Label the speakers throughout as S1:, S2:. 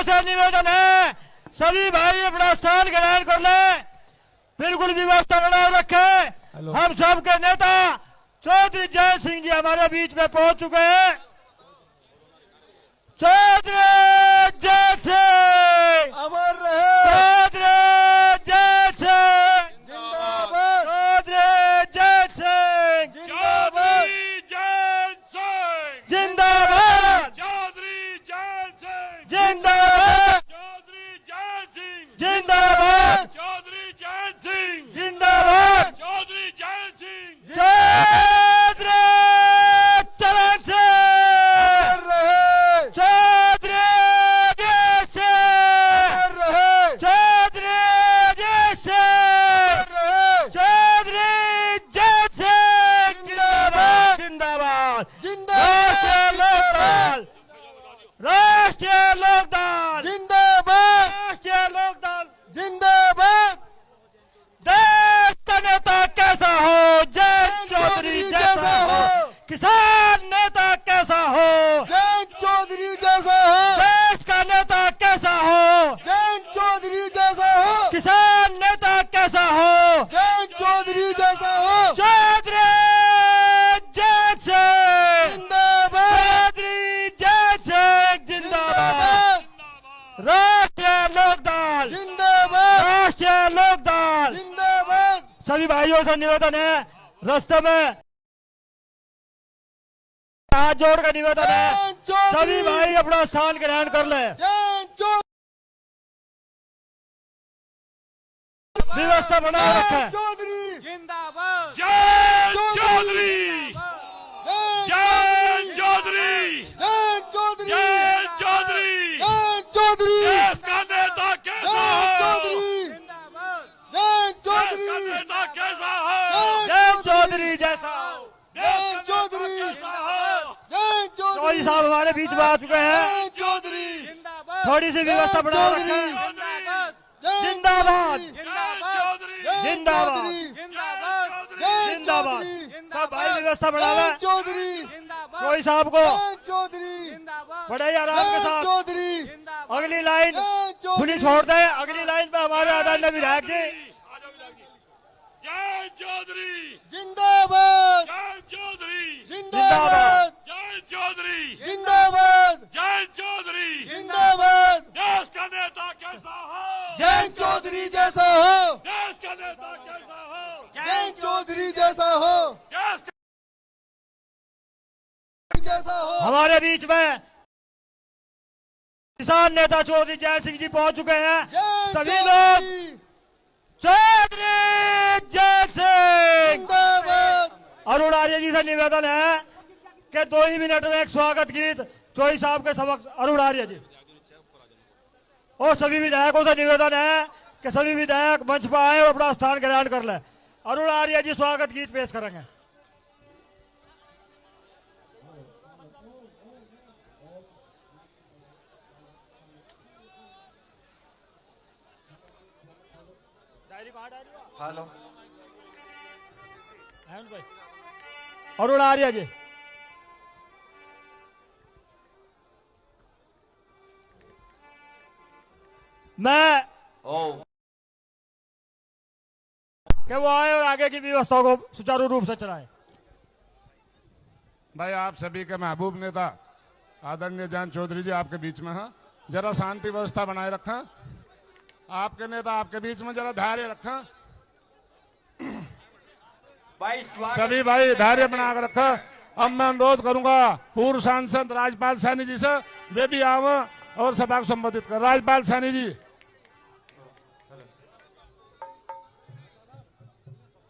S1: भाइयों से निवेदन है, सभी भाई अपना स्थान ग्रहण कर ले, बिल्कुल व्यवस्था बनाए रखे। हम सबके नेता चौधरी जय सिंह जी हमारे बीच में पहुंच चुके हैं। चौधरी जय सिंह
S2: अमर रहे,
S1: चौधरी जय सिंह
S2: जिंदाबाद,
S1: चौधरी जय सिंह
S2: जिंदाबाद,
S1: जिंदाबाद
S3: चौधरी जय सिंह
S1: जिंदाबाद
S3: चौधरी जय सिंह
S1: जिंदाबाद
S3: चौधरी जय सिंह
S1: जिंदाबाद
S3: चौधरी जय सिंह
S1: चौधरी चरण सिंह
S2: अमर रहे,
S1: चौधरी जय सिंह
S2: अमर रहे,
S1: चौधरी जय सिंह
S2: अमर रहे,
S1: चौधरी जय सिंह
S2: जिंदाबाद,
S1: जिंदाबाद
S2: जिंदाबाद,
S1: राष्ट्रीय लोकदल
S2: जिंदाबाद,
S1: राष्ट्रीय लोकदल
S2: जिंदाबाद,
S1: देश का नेता कैसा हो, जय चौधरी जैसा हो, किसान नेता कैसा हो,
S2: जयंत चौधरी जैसा हो,
S1: देश का नेता कैसा हो,
S2: जयंत चौधरी जैसा हो,
S1: किसान नेता कैसा हो,
S2: जयंत चौधरी जैसा हो,
S1: चौधरी जय सिंह
S2: जिंदाबाद,
S1: चौधरी जय सिंह जिंदाबाद,
S2: जिंदाबाद,
S1: राष्ट्रीय लोकदल
S2: जिंदाबाद,
S1: राष्ट्रीय लोकदल।
S2: जिंदाबाद,
S1: सभी भाइयों से निवेदन है, रास्ते में हाथ जोड़ कर निवेदन है,
S2: जयंत चौधरी,
S1: सभी भाई अपना स्थान ग्रहण कर ले,
S2: जयंत चौधरी,
S1: व्यवस्था बना रखे।
S2: चौधरी,
S4: जिंदाबाद
S3: जय चौधरी जय चौधरी
S2: जयंत चौधरी,
S3: जय चौधरी
S2: जयंत चौधरी,
S3: देश का नेता कैसा
S2: जयंत
S3: हो
S2: चौधरी,
S4: जिंदाबाद
S2: जयंत
S3: देश का
S2: चौधरी,
S3: नेता कैसा हो
S1: जय चौधरी जैसा हो।
S3: देश का
S2: चौधरी,
S3: नेता कैसा हो
S2: जयंत
S1: चौधरी
S2: चौधरी,
S1: साहब हमारे बीच में आ चुके हैं,
S2: जयंत चौधरी,
S4: जिंदाबाद
S1: थोड़ी सी व्यवस्था बना रखे।
S4: जिंदाबाद
S1: जिंदाबाद
S2: जिंदाबाद,
S1: जिंदाबाद
S4: जिंदाबाद
S1: जिंदाबाद सब भाई व्यवस्था बना ले,
S2: जयंत चौधरी,
S4: जिंदाबाद
S1: कोई साहब को
S2: जयंत चौधरी,
S4: जिंदाबाद
S1: बड़े आराम के
S2: जयंत
S1: साथ
S2: चौधरी,
S1: अगली लाइन
S2: जयंत
S1: खुली
S2: चौधरी,
S1: छोड़ दे। अगली लाइन पे हमारे आदरणीय विधायक जी
S3: जय चौधरी
S2: जिंदाबाद,
S3: जय चौधरी
S2: जिंदाबाद,
S3: जय चौधरी
S2: जिंदाबाद,
S3: जय चौधरी
S2: जिंदाबाद,
S3: देश का नेता कैसा हो
S2: जयंत चौधरी जैसा हो,
S3: देश का नेता कैसा हो
S2: जयंत चौधरी जैसा हो,
S3: देश
S2: जैसा हो,
S1: हमारे बीच में किसान नेता चौधरी जय सिंह जी पहुंच चुके हैं।
S2: जयंत
S1: सभी लोग
S2: चौधरी,
S1: चौधरी जय सिंह।
S2: जिंदाबाद,
S1: अरुण आर्य जी से निवेदन है कि 2 ही मिनट में एक स्वागत गीत चौधरी साहब के समक्ष। अरुण आर्य जी और सभी विधायकों से निवेदन है कि सभी विधायक मंच पर आए और अपना स्थान ग्रहण कर ले। अरुण आर्य जी स्वागत गीत पेश करेंगे।
S4: हेलो
S1: अरुण आर्य जी मैं कि वो आए और आगे की व्यवस्था को सुचारू रूप से चलाए।
S5: भाई आप सभी के महबूब नेता आदरणीय जयंत चौधरी जी आपके बीच में हैं, जरा शांति व्यवस्था बनाए रखें। आपके नेता आपके बीच में जरा धैर्य रखें।
S4: भाई स्वागत
S5: सभी भाई धैर्य बना कर रखें। अब मैं अनुरोध करूंगा पूर्व सांसद राजपाल सैनी जी से, वे भी आवे और सभा को संबोधित कर। राजपाल सैनी जी।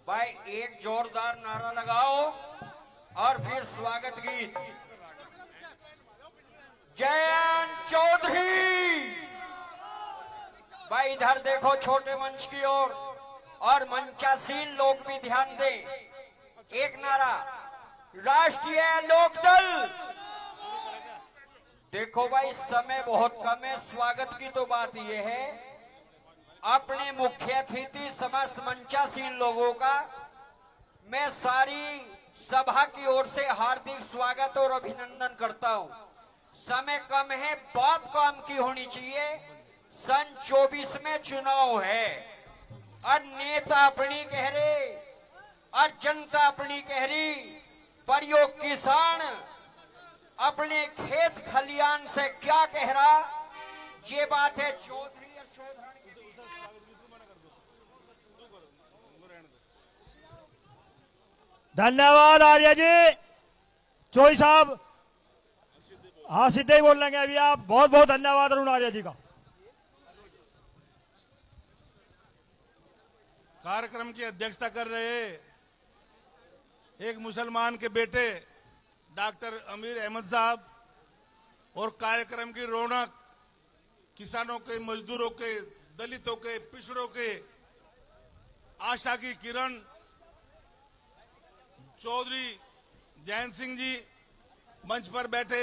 S4: भाई एक जोरदार नारा लगाओ और फिर स्वागत गीत। जयंत चौधरी। भाई इधर देखो छोटे मंच की ओर और मंचासीन लोग भी ध्यान दें। एक नारा राष्ट्रीय लोकदल। देखो भाई समय बहुत कम है, स्वागत की तो बात यह है अपने मुख्य अतिथि समस्त मंचासीन लोगों का मैं सारी सभा की ओर से हार्दिक स्वागत और अभिनंदन करता हूं। समय कम है, बात काम की होनी चाहिए। सन 24 में चुनाव है और नेता अपनी कह रहे और जनता अपनी कह रही, पर यो किसान अपने खेत खलियान से क्या कह रहा, ये बात है चौधरी और चौधरानी की।
S1: धन्यवाद आर्य जी। चोई साहब, हाँ सीधे ही बोल लेंगे अभी आप। बहुत बहुत धन्यवाद अरुण आर्य जी का।
S6: कार्यक्रम की अध्यक्षता कर रहे एक मुसलमान के बेटे डॉक्टर अमीर अहमद साहब और कार्यक्रम की रौनक किसानों के, मजदूरों के, दलितों के, पिछड़ों के, आशा की किरण चौधरी जयंत सिंह जी, मंच पर बैठे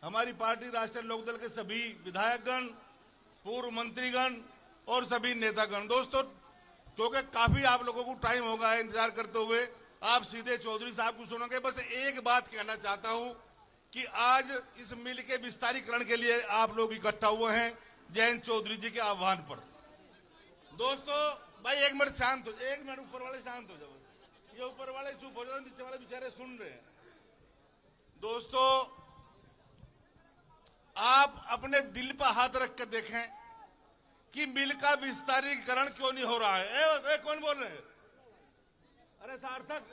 S6: हमारी पार्टी राष्ट्रीय लोकदल के सभी विधायकगण, पूर्व मंत्रीगण और सभी नेतागण। दोस्तों, क्योंकि काफी आप लोगों को टाइम होगा इंतजार करते हुए, आप सीधे चौधरी साहब को सुनोगे। बस एक बात कहना चाहता हूं कि आज इस मिल के विस्तारीकरण के लिए आप लोग इकट्ठा हुए हैं जयंत चौधरी जी के आह्वान पर। दोस्तों भाई एक मिनट शांत हो, एक मिनट ऊपर वाले शांत हो जाओ। ये ऊपर वाले चुप हो जाओ, नीचे वाले बेचारे सुन रहे हैं। दोस्तों, आप अपने दिल पर हाथ रख के देखें कि मिल का विस्तारीकरण क्यों नहीं हो रहा है। कौन बोल रहे हैं? अरे सार्थक,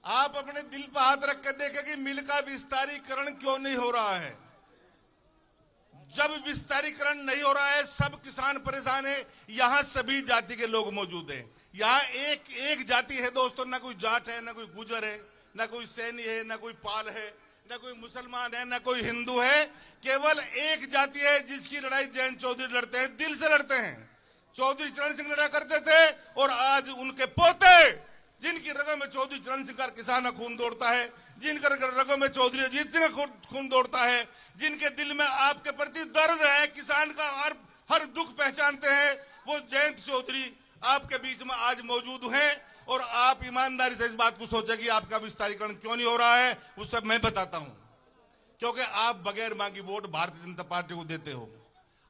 S6: आप अपने दिल पर हाथ रख के देखें कि मिल का विस्तारीकरण क्यों नहीं हो रहा है। जब विस्तारीकरण नहीं हो रहा है, सब किसान परेशान है। यहां सभी जाति के लोग मौजूद हैं। यहां एक जाति है दोस्तों, ना कोई जाट है, ना कोई गुजर है, ना कोई सैनी है, ना कोई पाल है, ना कोई मुसलमान है, ना कोई हिंदू है। केवल एक जाति है जिसकी लड़ाई जयंत चौधरी लड़ते हैं, दिल से लड़ते हैं। चौधरी चरण सिंह लड़ा करते थे और आज उनके पोते, जिनकी रगों में चौधरी चरण सिंह का किसान का खून दौड़ता है, जिनके रगों में चौधरी अजीत सिंह का खून दौड़ता है, जिनके दिल में आपके प्रति दर्द है, किसान का हर दुख पहचानते हैं, वो जयंत चौधरी आपके बीच में आज मौजूद हैं। और आप ईमानदारी से इस बात को सोचें कि आपका विस्तारीकरण क्यों नहीं हो रहा है। उस सब मैं बताता हूं, क्योंकि आप बगैर मांगी वोट भारतीय जनता पार्टी को देते हो।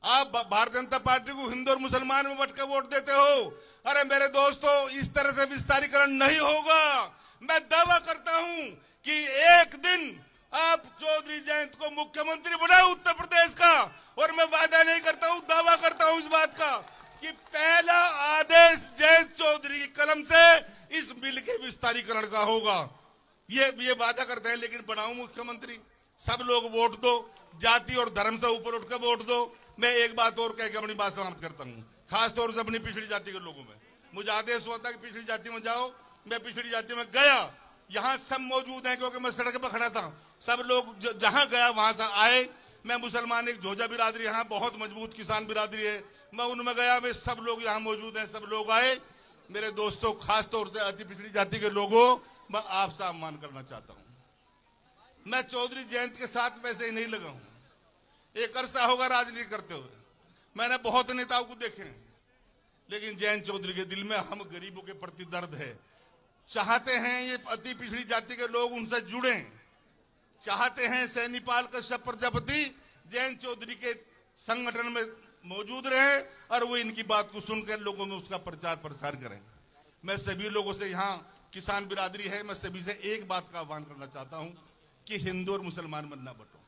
S6: आप भारतीय जनता पार्टी को हिंदू और मुसलमान में बट के वोट देते हो। अरे मेरे दोस्तों, इस तरह से विस्तारीकरण नहीं होगा। मैं दावा करता हूं कि एक दिन आप चौधरी जयंत को मुख्यमंत्री बनाए उत्तर प्रदेश का, और मैं वादा नहीं करता हूं, दावा करता हूं इस बात का कि पहला आदेश जयंत चौधरी की कलम से इस बिल के विस्तारीकरण का होगा। ये वादा करते हैं, लेकिन बनाऊं मुख्यमंत्री। सब लोग वोट दो, जाति और धर्म से ऊपर उठकर वोट दो। मैं एक बात और कह के अपनी बात समाप्त करता हूं, खासतौर से अपनी पिछड़ी जाति के लोगों में। मुझे आदेश हुआ था कि पिछड़ी जाति में जाओ, मैं पिछड़ी जाति में गया। यहाँ सब मौजूद हैं क्योंकि मैं सड़क पर खड़ा था। सब लोग जहां गया वहां से आए। मैं मुसलमान, एक झोजा बिरादरी यहाँ बहुत मजबूत किसान बिरादरी है, मैं उनमें गया। वे सब लोग यहाँ मौजूद हैं, सब लोग आए। मेरे दोस्तों, खासतौर से अति पिछड़ी जाति के लोगों, मैं आपसे आह्वान करना चाहता हूँ। मैं चौधरी जयंत के साथ वैसे ही नहीं लगा हूं। एक अरसा होगा राजनीति करते हुए, मैंने बहुत नेताओं को देखे हैं, लेकिन जयंत चौधरी के दिल में हम गरीबों के प्रति दर्द है। चाहते हैं ये अति पिछड़ी जाति के लोग उनसे जुड़े, चाहते हैं सैनीपाल कश्यप प्रजापति जयंत चौधरी के संगठन में मौजूद रहे और वो इनकी बात को सुनकर लोगों में उसका प्रचार प्रसार करें। मैं सभी लोगों से, यहाँ किसान बिरादरी है, मैं सभी से एक बात का आह्वान करना चाहता हूं कि हिंदू और मुसलमान में ना बटो।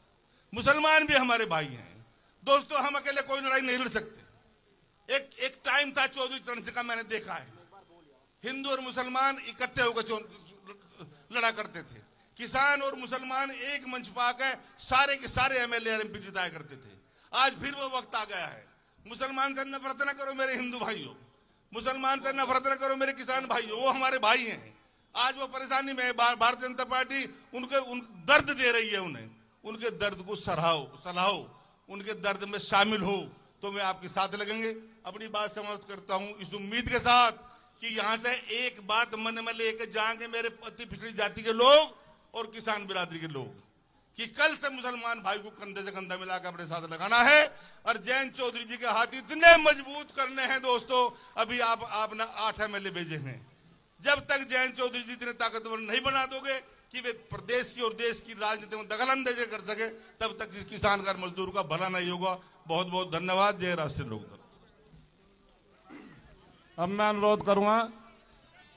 S6: मुसलमान भी हमारे भाई हैं दोस्तों, हम अकेले कोई लड़ाई नहीं लड़ सकते। एक टाइम था चौधरी चरण सिंह का, मैंने देखा है, हिंदू और मुसलमान इकट्ठे होकर लड़ा करते थे। किसान और मुसलमान एक मंच पर आकर सारे के सारे एमएलए एमपी जिताया करते थे। आज फिर वो वक्त आ गया है। मुसलमान से नफरत न करो मेरे हिंदू भाइयों, मुसलमान से नफरत न करो मेरे किसान भाइयों, वो हमारे भाई हैं। आज वो परेशानी में भारतीय जनता पार्टी उन दर्द दे रही है उन्हें। उनके दर्द को सराहो, उनके दर्द में शामिल हो, तो मैं आपके साथ लगेंगे। अपनी बात समाप्त करता हूं इस उम्मीद के साथ कि यहां से एक बात मन में लेकर जाएंगे मेरे अति पिछड़ी जाति के लोग और किसान बिरादरी के लोग, कि कल से मुसलमान भाई को कंधे से कंधा मिलाकर अपने साथ लगाना है। और जयंत चौधरी जी के हाथ इतने मजबूत करने हैं दोस्तों। अभी आपने 8 एमएलए भेजे हैं, जब तक जयंत चौधरी जी इतने ताकतवर नहीं बना दोगे कि वे प्रदेश की और देश की राजनीति में दखलंदाजी कर सके, तब तक इस किसान का मजदूर का भला नहीं होगा। बहुत बहुत धन्यवाद। जय राष्ट्रीय लोकदल।
S5: अब मैं अनुरोध करूंगा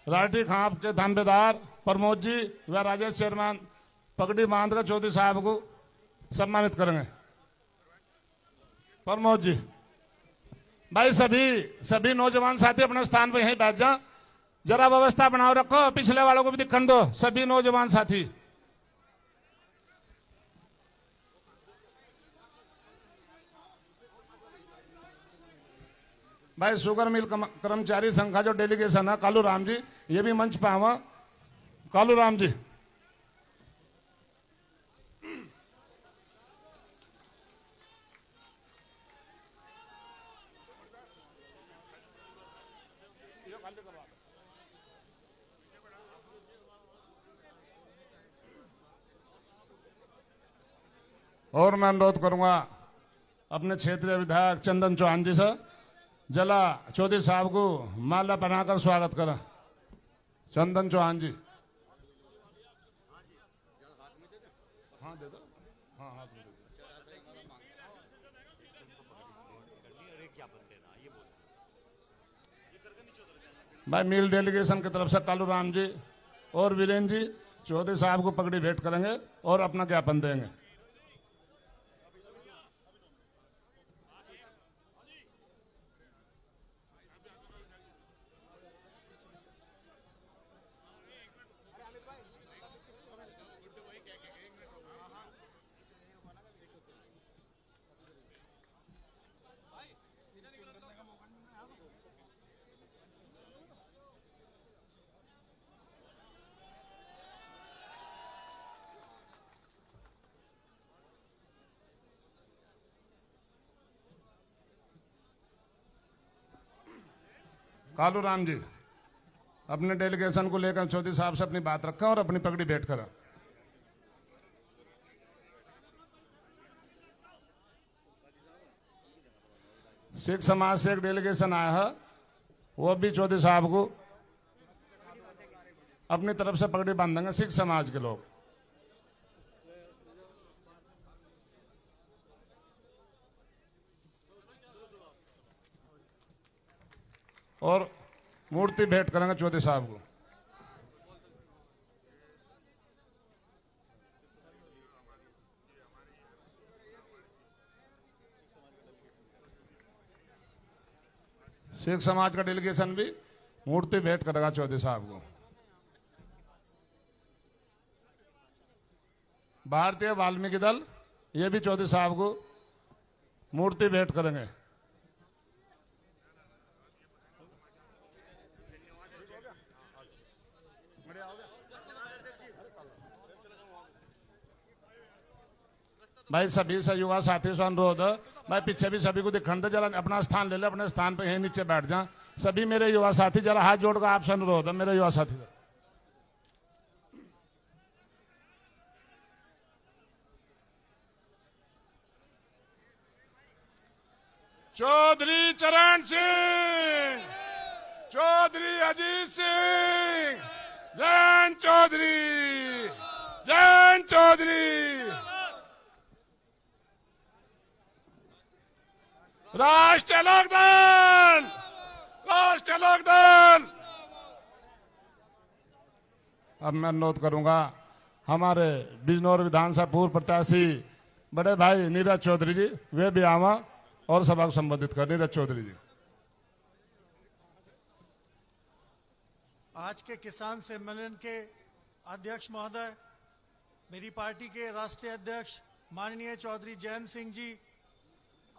S5: राठी खाप के थानेदार प्रमोद जी व राजेश चेयरमैन पगड़ी बांध कर चौधरी साहब को सम्मानित करेंगे। प्रमोद जी, भाई सभी नौजवान साथी अपने स्थान पर यहीं बैठ जाओ, जरा व्यवस्था बनाओ रखो, पिछले वालों को भी दिखन दो। सभी नौजवान साथी भाई, शुगर मिल कर्मचारी संघ का जो डेलीगेशन है कालू राम जी, ये भी मंच पे आवा। कालू राम जी, और मैं अनुरोध करूंगा अपने क्षेत्रीय विधायक चंदन चौहान जी से जला चौधरी साहब को माला पहनाकर स्वागत करें। चंदन चौहान जी, हाँ दे दो, हाँ हाथ में दे दो। भाई मिल डेलीगेशन की तरफ से कालू राम जी और वीरेंद्र जी चौधरी साहब को पगड़ी भेंट करेंगे और अपना ज्ञापन देंगे। कालू राम जी अपने डेलीगेशन को लेकर चौधरी साहब से अपनी बात रखें और अपनी पगड़ी भेंट करें। सिख समाज से एक डेलीगेशन आया है, वो भी चौधरी साहब को अपनी तरफ से पगड़ी बांधेंगे सिख समाज के लोग। और मूर्ति भेंट करेंगे चौधरी साहब को। सिख समाज का डेलीगेशन भी मूर्ति भेंट करेगा चौधरी साहब को। भारतीय वाल्मीकि दल ये भी चौधरी साहब को मूर्ति भेंट करेंगे। भाई सभी से युवा साथी से अनुरोध है, भाई पीछे भी सभी को दिखने दे, जरा अपना स्थान ले ले, अपने स्थान पे यहीं नीचे बैठ जा। सभी मेरे युवा साथी जरा हाथ जोड़कर आपसे अनुरोध है, मेरे युवा साथी। चौधरी चरण सिंह, चौधरी अजीत सिंह, जयंत चौधरी, जयंत चौधरी, राष्ट्रीय लोकदल, राष्ट्रीय लोकदल। अब मैं अनुरोध करूंगा हमारे बिजनौर विधानसभा पूर्व प्रत्याशी बड़े भाई नीरज चौधरी जी, वे भी आवा और सभा को संबोधित कर। नीरज चौधरी जी।
S7: आज के किसान सम्मेलन के अध्यक्ष महोदय, मेरी पार्टी के राष्ट्रीय अध्यक्ष माननीय चौधरी जयंत सिंह जी,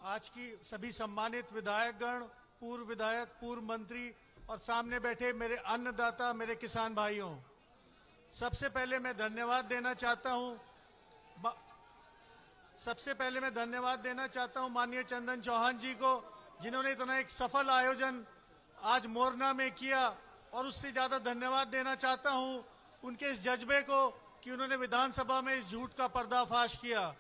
S7: आज की सभी सम्मानित विधायकगण, पूर्व विधायक, पूर्व मंत्री और सामने बैठे मेरे अन्नदाता, मेरे किसान भाइयों, सबसे पहले मैं धन्यवाद देना चाहता हूं माननीय चंदन चौहान जी को, जिन्होंने इतना एक सफल आयोजन आज मोरना में किया। और उससे ज्यादा धन्यवाद देना चाहता हूं उनके इस जज्बे को कि उन्होंने विधानसभा में इस झूठ का पर्दाफाश किया।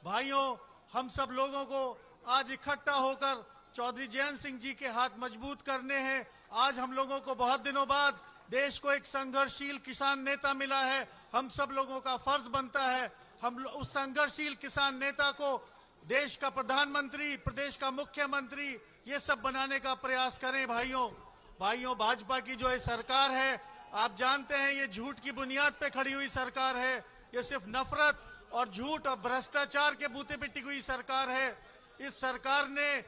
S7: भाइयों, हम सब लोगों को आज इकट्ठा होकर चौधरी जयंत सिंह जी के हाथ मजबूत करने हैं। आज हम लोगों को बहुत दिनों बाद देश को एक संघर्षशील किसान नेता मिला है। हम सब लोगों का फर्ज बनता है हम उस संघर्षशील किसान नेता को देश का प्रधानमंत्री, प्रदेश का मुख्यमंत्री, ये सब बनाने का प्रयास करें। भाइयों, भाजपा की जो ये सरकार है, आप जानते हैं ये झूठ की बुनियाद पे खड़ी हुई सरकार है। ये सिर्फ नफरत और झूठ और भ्रष्टाचार के बूते पे टिकी हुई सरकार है। इस सरकार ने,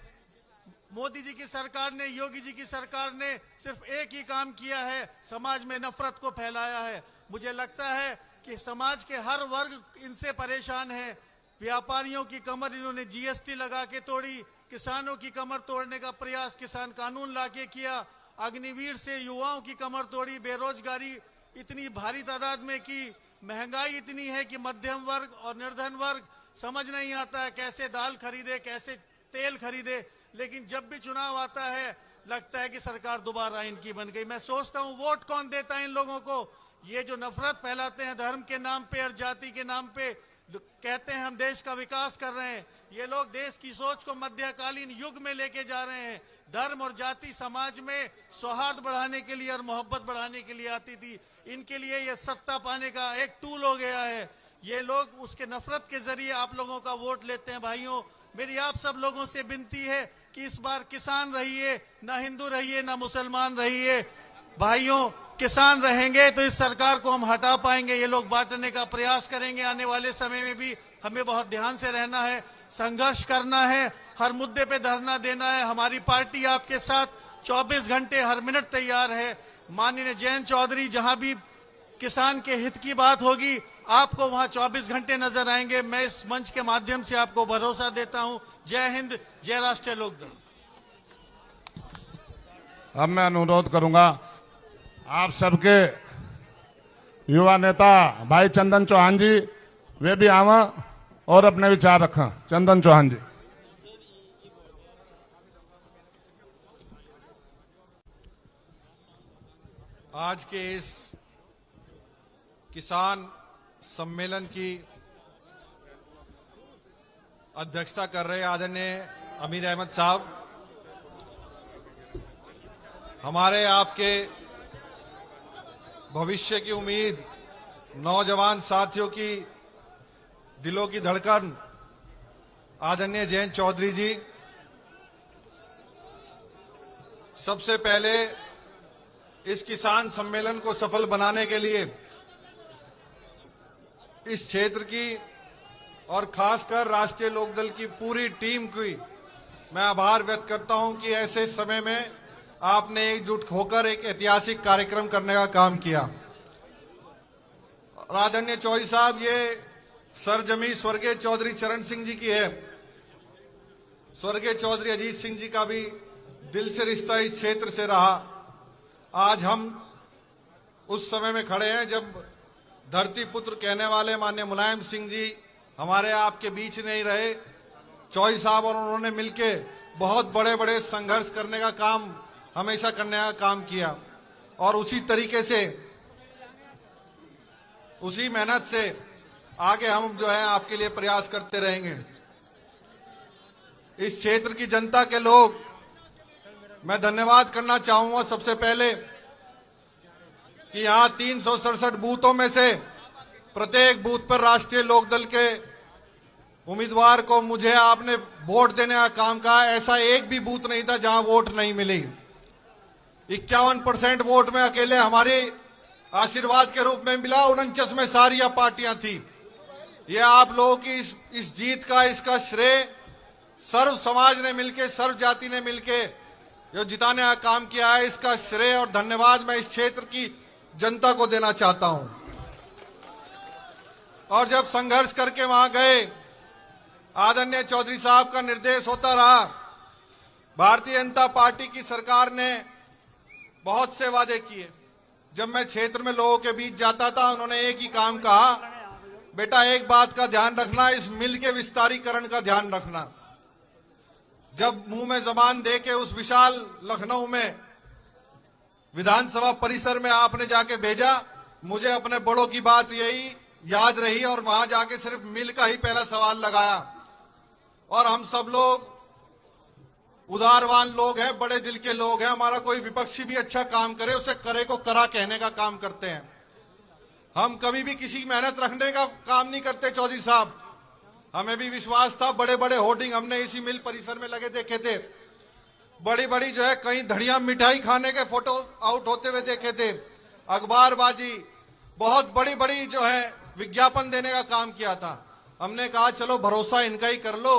S7: मोदी जी की सरकार ने, योगी जी की सरकार ने सिर्फ एक ही काम किया है, समाज में नफरत को फैलाया है। मुझे लगता है कि समाज के हर वर्ग इनसे परेशान है। व्यापारियों की कमर इन्होंने जीएसटी लगा के तोड़ी, किसानों की कमर तोड़ने का प्रयास किसान कानून लाके किया, अग्निवीर से युवाओं की कमर तोड़ी, बेरोजगारी इतनी भारी तादाद में की, महंगाई इतनी है कि मध्यम वर्ग और निर्धन वर्ग समझ नहीं आता है कैसे दाल खरीदे, कैसे तेल खरीदे। लेकिन जब भी चुनाव आता है लगता है कि सरकार दोबारा इनकी बन गई। मैं सोचता हूं वोट कौन देता है इन लोगों को? ये जो नफरत फैलाते हैं धर्म के नाम पे और जाति के नाम पे, कहते हैं हम देश का विकास कर रहे हैं, ये लोग देश की सोच को मध्यकालीन युग में लेके जा रहे हैं। धर्म और जाति समाज में सौहार्द बढ़ाने के लिए और मोहब्बत बढ़ाने के लिए आती थी, इनके लिए ये सत्ता पाने का एक टूल हो गया है। ये लोग उसके नफरत के जरिए आप लोगों का वोट लेते हैं। भाइयों, मेरी आप सब लोगों से विनती है कि इस बार किसान रहिए, ना हिंदू रहिए, ना मुसलमान रहिए। भाइयों, किसान रहेंगे तो इस सरकार को हम हटा पाएंगे। ये लोग बांटने का प्रयास करेंगे। आने वाले समय में भी हमें बहुत ध्यान से रहना है, संघर्ष करना है, हर मुद्दे पे धरना देना है। हमारी पार्टी आपके साथ 24 घंटे हर मिनट तैयार है। माननीय जयंत चौधरी जहां भी किसान के हित की बात होगी, आपको वहां 24 घंटे नजर आएंगे। मैं इस मंच के माध्यम से आपको भरोसा देता हूं। जय हिंद, जय राष्ट्रीय लोकदल।
S5: अब मैं अनुरोध करूंगा आप सबके युवा नेता भाई चंदन चौहान जी, वे भी आवा और अपने विचार रखें। चंदन चौहान जी।
S8: आज के इस किसान सम्मेलन की अध्यक्षता कर रहे आदरणीय अमीर अहमद साहब, हमारे आपके भविष्य की उम्मीद, नौजवान साथियों की दिलों की धड़कन आदरणीय जयंत चौधरी जी, सबसे पहले इस किसान सम्मेलन को सफल बनाने के लिए इस क्षेत्र की और खासकर राष्ट्रीय लोकदल की पूरी टीम की मैं आभार व्यक्त करता हूं कि ऐसे समय में आपने एकजुट होकर एक ऐतिहासिक कार्यक्रम करने का काम किया। आदरणीय चौधरी साहब, ये सरजमी स्वर्गीय चौधरी चरण सिंह जी की है। स्वर्गीय चौधरी अजीत सिंह जी का भी दिल से रिश्ता इस क्षेत्र से रहा। आज हम उस समय में खड़े हैं जब धरती पुत्र कहने वाले माननीय मुलायम सिंह जी हमारे आपके बीच नहीं रहे। चौधरी साहब और उन्होंने मिलके बहुत बड़े बड़े संघर्ष करने का काम, हमेशा करने का काम किया और उसी तरीके से, उसी मेहनत से आगे हम जो है आपके लिए प्रयास करते रहेंगे। इस क्षेत्र की जनता के लोग, मैं धन्यवाद करना चाहूंगा सबसे पहले कि यहां 367 बूथों में से प्रत्येक बूथ पर राष्ट्रीय लोकदल के उम्मीदवार को मुझे आपने वोट देने का काम कहा। ऐसा एक भी बूथ नहीं था जहां वोट नहीं मिली। 51% वोट में अकेले हमारे आशीर्वाद के रूप में मिला। 49 में सारी पार्टियां थी। ये आप लोगों की इस जीत का, इसका श्रेय सर्व समाज ने मिलके, सर्व जाति ने मिलके जो जिताने का काम किया है, इसका श्रेय और धन्यवाद मैं इस क्षेत्र की जनता को देना चाहता हूं। और जब संघर्ष करके वहां गए, आदरणीय चौधरी साहब का निर्देश होता रहा। भारतीय जनता पार्टी की सरकार ने बहुत से वादे किए। जब मैं क्षेत्र में लोगों के बीच जाता था, उन्होंने एक ही काम कहा, बेटा एक बात का ध्यान रखना, इस मिल के विस्तारीकरण का ध्यान रखना। जब मुंह में जबान दे के उस विशाल लखनऊ में विधानसभा परिसर में आपने जाके भेजा, मुझे अपने बड़ों की बात यही याद रही और वहां जाके सिर्फ मिल का ही पहला सवाल लगाया। और हम सब लोग उदारवान लोग हैं, बड़े दिल के लोग हैं। हमारा कोई विपक्षी भी अच्छा काम करे, उसे करे को करा कहने का काम करते हैं। हम कभी भी किसी मेहनत रखने का काम नहीं करते चौधरी साहब। हमें भी विश्वास था, बड़े बड़े होर्डिंग हमने इसी मिल परिसर में लगे देखे थे, बड़ी बड़ी जो है कई धड़ियां मिठाई खाने के फोटो आउट होते हुए देखे थे, अखबारबाजी, बहुत बड़ी बड़ी जो है विज्ञापन देने का काम किया था। हमने कहा चलो भरोसा इनका ही कर लो,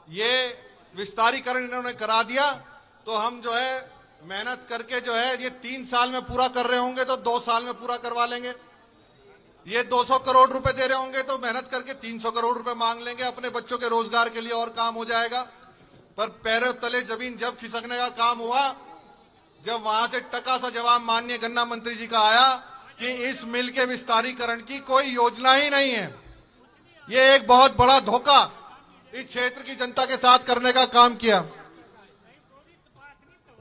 S8: ये विस्तारीकरण इन्होंने करा दिया तो हम जो है मेहनत करके जो है ये 3 साल में पूरा कर रहे होंगे तो 2 साल में पूरा करवा लेंगे। ये 200 करोड़ रुपए दे रहे होंगे तो मेहनत करके 300 करोड़ रुपए मांग लेंगे, अपने बच्चों के रोजगार के लिए और काम हो जाएगा। पर पैरों तले जमीन जब खिसकने का काम हुआ, जब वहां से टका सा जवाब माननीय गन्ना मंत्री जी का आया कि इस मिल के विस्तारीकरण की कोई योजना ही नहीं है, ये एक बहुत बड़ा धोखा इस क्षेत्र की जनता के साथ करने का काम किया।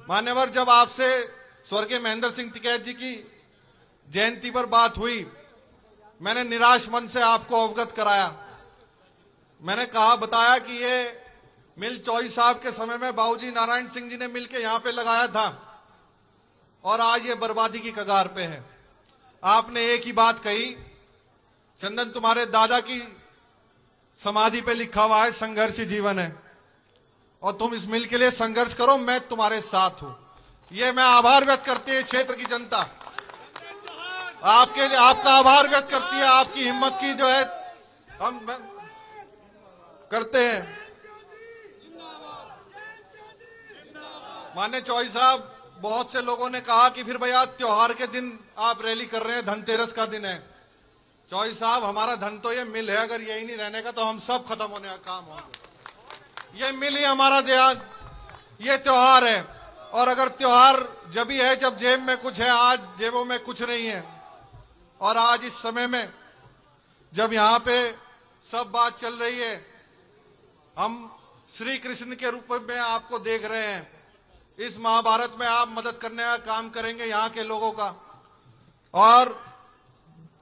S8: मान्यवर, जब आपसे स्वर्गीय महेंद्र सिंह टिकैत जी की जयंती पर बात हुई, मैंने निराश मन से आपको अवगत कराया। मैंने कहा, बताया कि ये मिल चौधरी साहब के समय में बाबूजी नारायण सिंह जी ने मिल के यहां पे लगाया था और आज ये बर्बादी की कगार पे है। आपने एक ही बात कही, चंदन तुम्हारे दादा की समाधि पे लिखा हुआ है संघर्ष ही जीवन है और तुम इस मिल के लिए संघर्ष करो, मैं तुम्हारे साथ हूं। ये मैं आभार व्यक्त करती है क्षेत्र की जनता, आपके लिए आपका आभार व्यक्त करती है, आपकी हिम्मत की जो है हम करते हैं। माननीय चौधरी साहब, बहुत से लोगों ने कहा कि फिर भैया त्योहार के दिन आप रैली कर रहे हैं, धनतेरस का दिन है। चौधरी साहब, हमारा धन तो ये मिल है, अगर यही नहीं रहने का तो हम सब खत्म होने का काम होंगे। ये मिल ही हमारा ध्यान, ये त्योहार है। और अगर त्योहार जब ही है जब जेब में कुछ है, आज जेबों में कुछ नहीं है। और आज इस समय में जब यहाँ पे सब बात चल रही है, हम श्री कृष्ण के रूप में आपको देख रहे हैं। इस महाभारत में आप मदद करने का काम करेंगे यहाँ के लोगों का और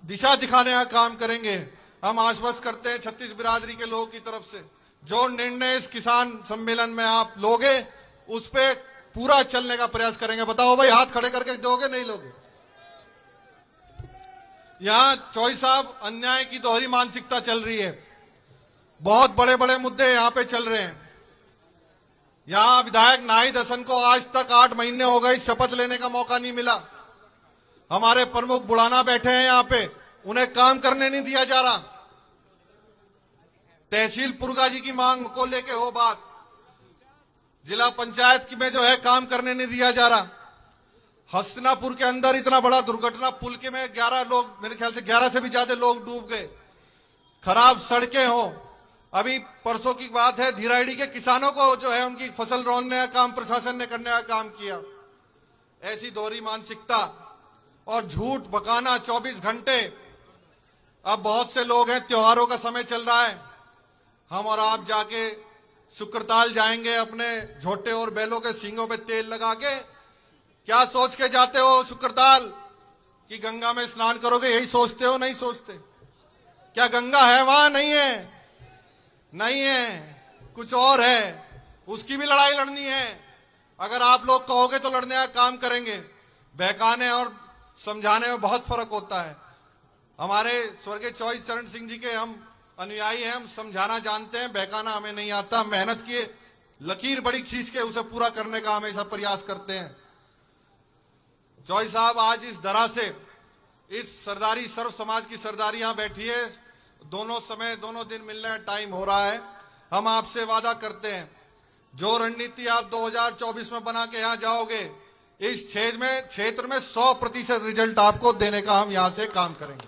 S8: दिशा दिखाने का काम करेंगे। हम आश्वस्त करते हैं छत्तीस बिरादरी के लोगों की तरफ से, जो निर्णय इस किसान सम्मेलन में आप लोगे उस पे पूरा चलने का प्रयास करेंगे। बताओ भाई, हाथ खड़े करके दोगे नहीं लोगे? यहां चौधरी साहब, अन्याय की दोहरी मानसिकता चल रही है, बहुत बड़े बड़े मुद्दे यहां पे चल रहे हैं। यहां विधायक नाहिद हसन को आज तक 8 महीने हो गए शपथ लेने का मौका नहीं मिला। हमारे प्रमुख बुढ़ाना बैठे हैं यहां पे, उन्हें काम करने नहीं दिया जा रहा। तहसील पुरगा जी की मांग को लेके हो बात, जिला पंचायत की में जो है काम करने नहीं दिया जा रहा। हस्तिनापुर के अंदर इतना बड़ा दुर्घटना, पुल के में 11 लोग, मेरे ख्याल से 11 से भी ज्यादा लोग डूब गए, खराब सड़कें हो। अभी परसों की बात है, धीराइडी के किसानों को जो है उनकी फसल रौंदने का काम प्रशासन ने करने का काम किया। ऐसी दोहरी मानसिकता और झूठ बकाना 24 घंटे। अब बहुत से लोग हैं, त्योहारों का समय चल रहा है, हम और आप जाके शुक्रताल जाएंगे, अपने झोटे और बैलों के सींगों पे तेल लगा के, क्या सोच के जाते हो शुक्रताल कि गंगा में स्नान करोगे? यही सोचते हो? नहीं सोचते। क्या गंगा है वहां? नहीं है, नहीं है, कुछ और है। उसकी भी लड़ाई लड़नी है। अगर आप लोग कहोगे तो लड़ने का काम करेंगे। बहकाने और समझाने में बहुत फर्क होता है। हमारे स्वर्गीय चौधरी चरण सिंह जी के हम अनुयायी हैं, हम समझाना जानते हैं, बहकाना हमें नहीं आता। मेहनत की लकीर बड़ी खींच के उसे पूरा करने का हमेशा प्रयास करते हैं। चौधरी साहब, आज इस धरा से, इस सरदारी, सर्व समाज की सरदारी यहां बैठी है, दोनों दिन मिलने का टाइम हो रहा है। हम आपसे वादा करते हैं, जो रणनीति आप 2024 में बना के यहां जाओगे, इस क्षेत्र में 100% रिजल्ट आपको देने का हम यहां से काम करेंगे।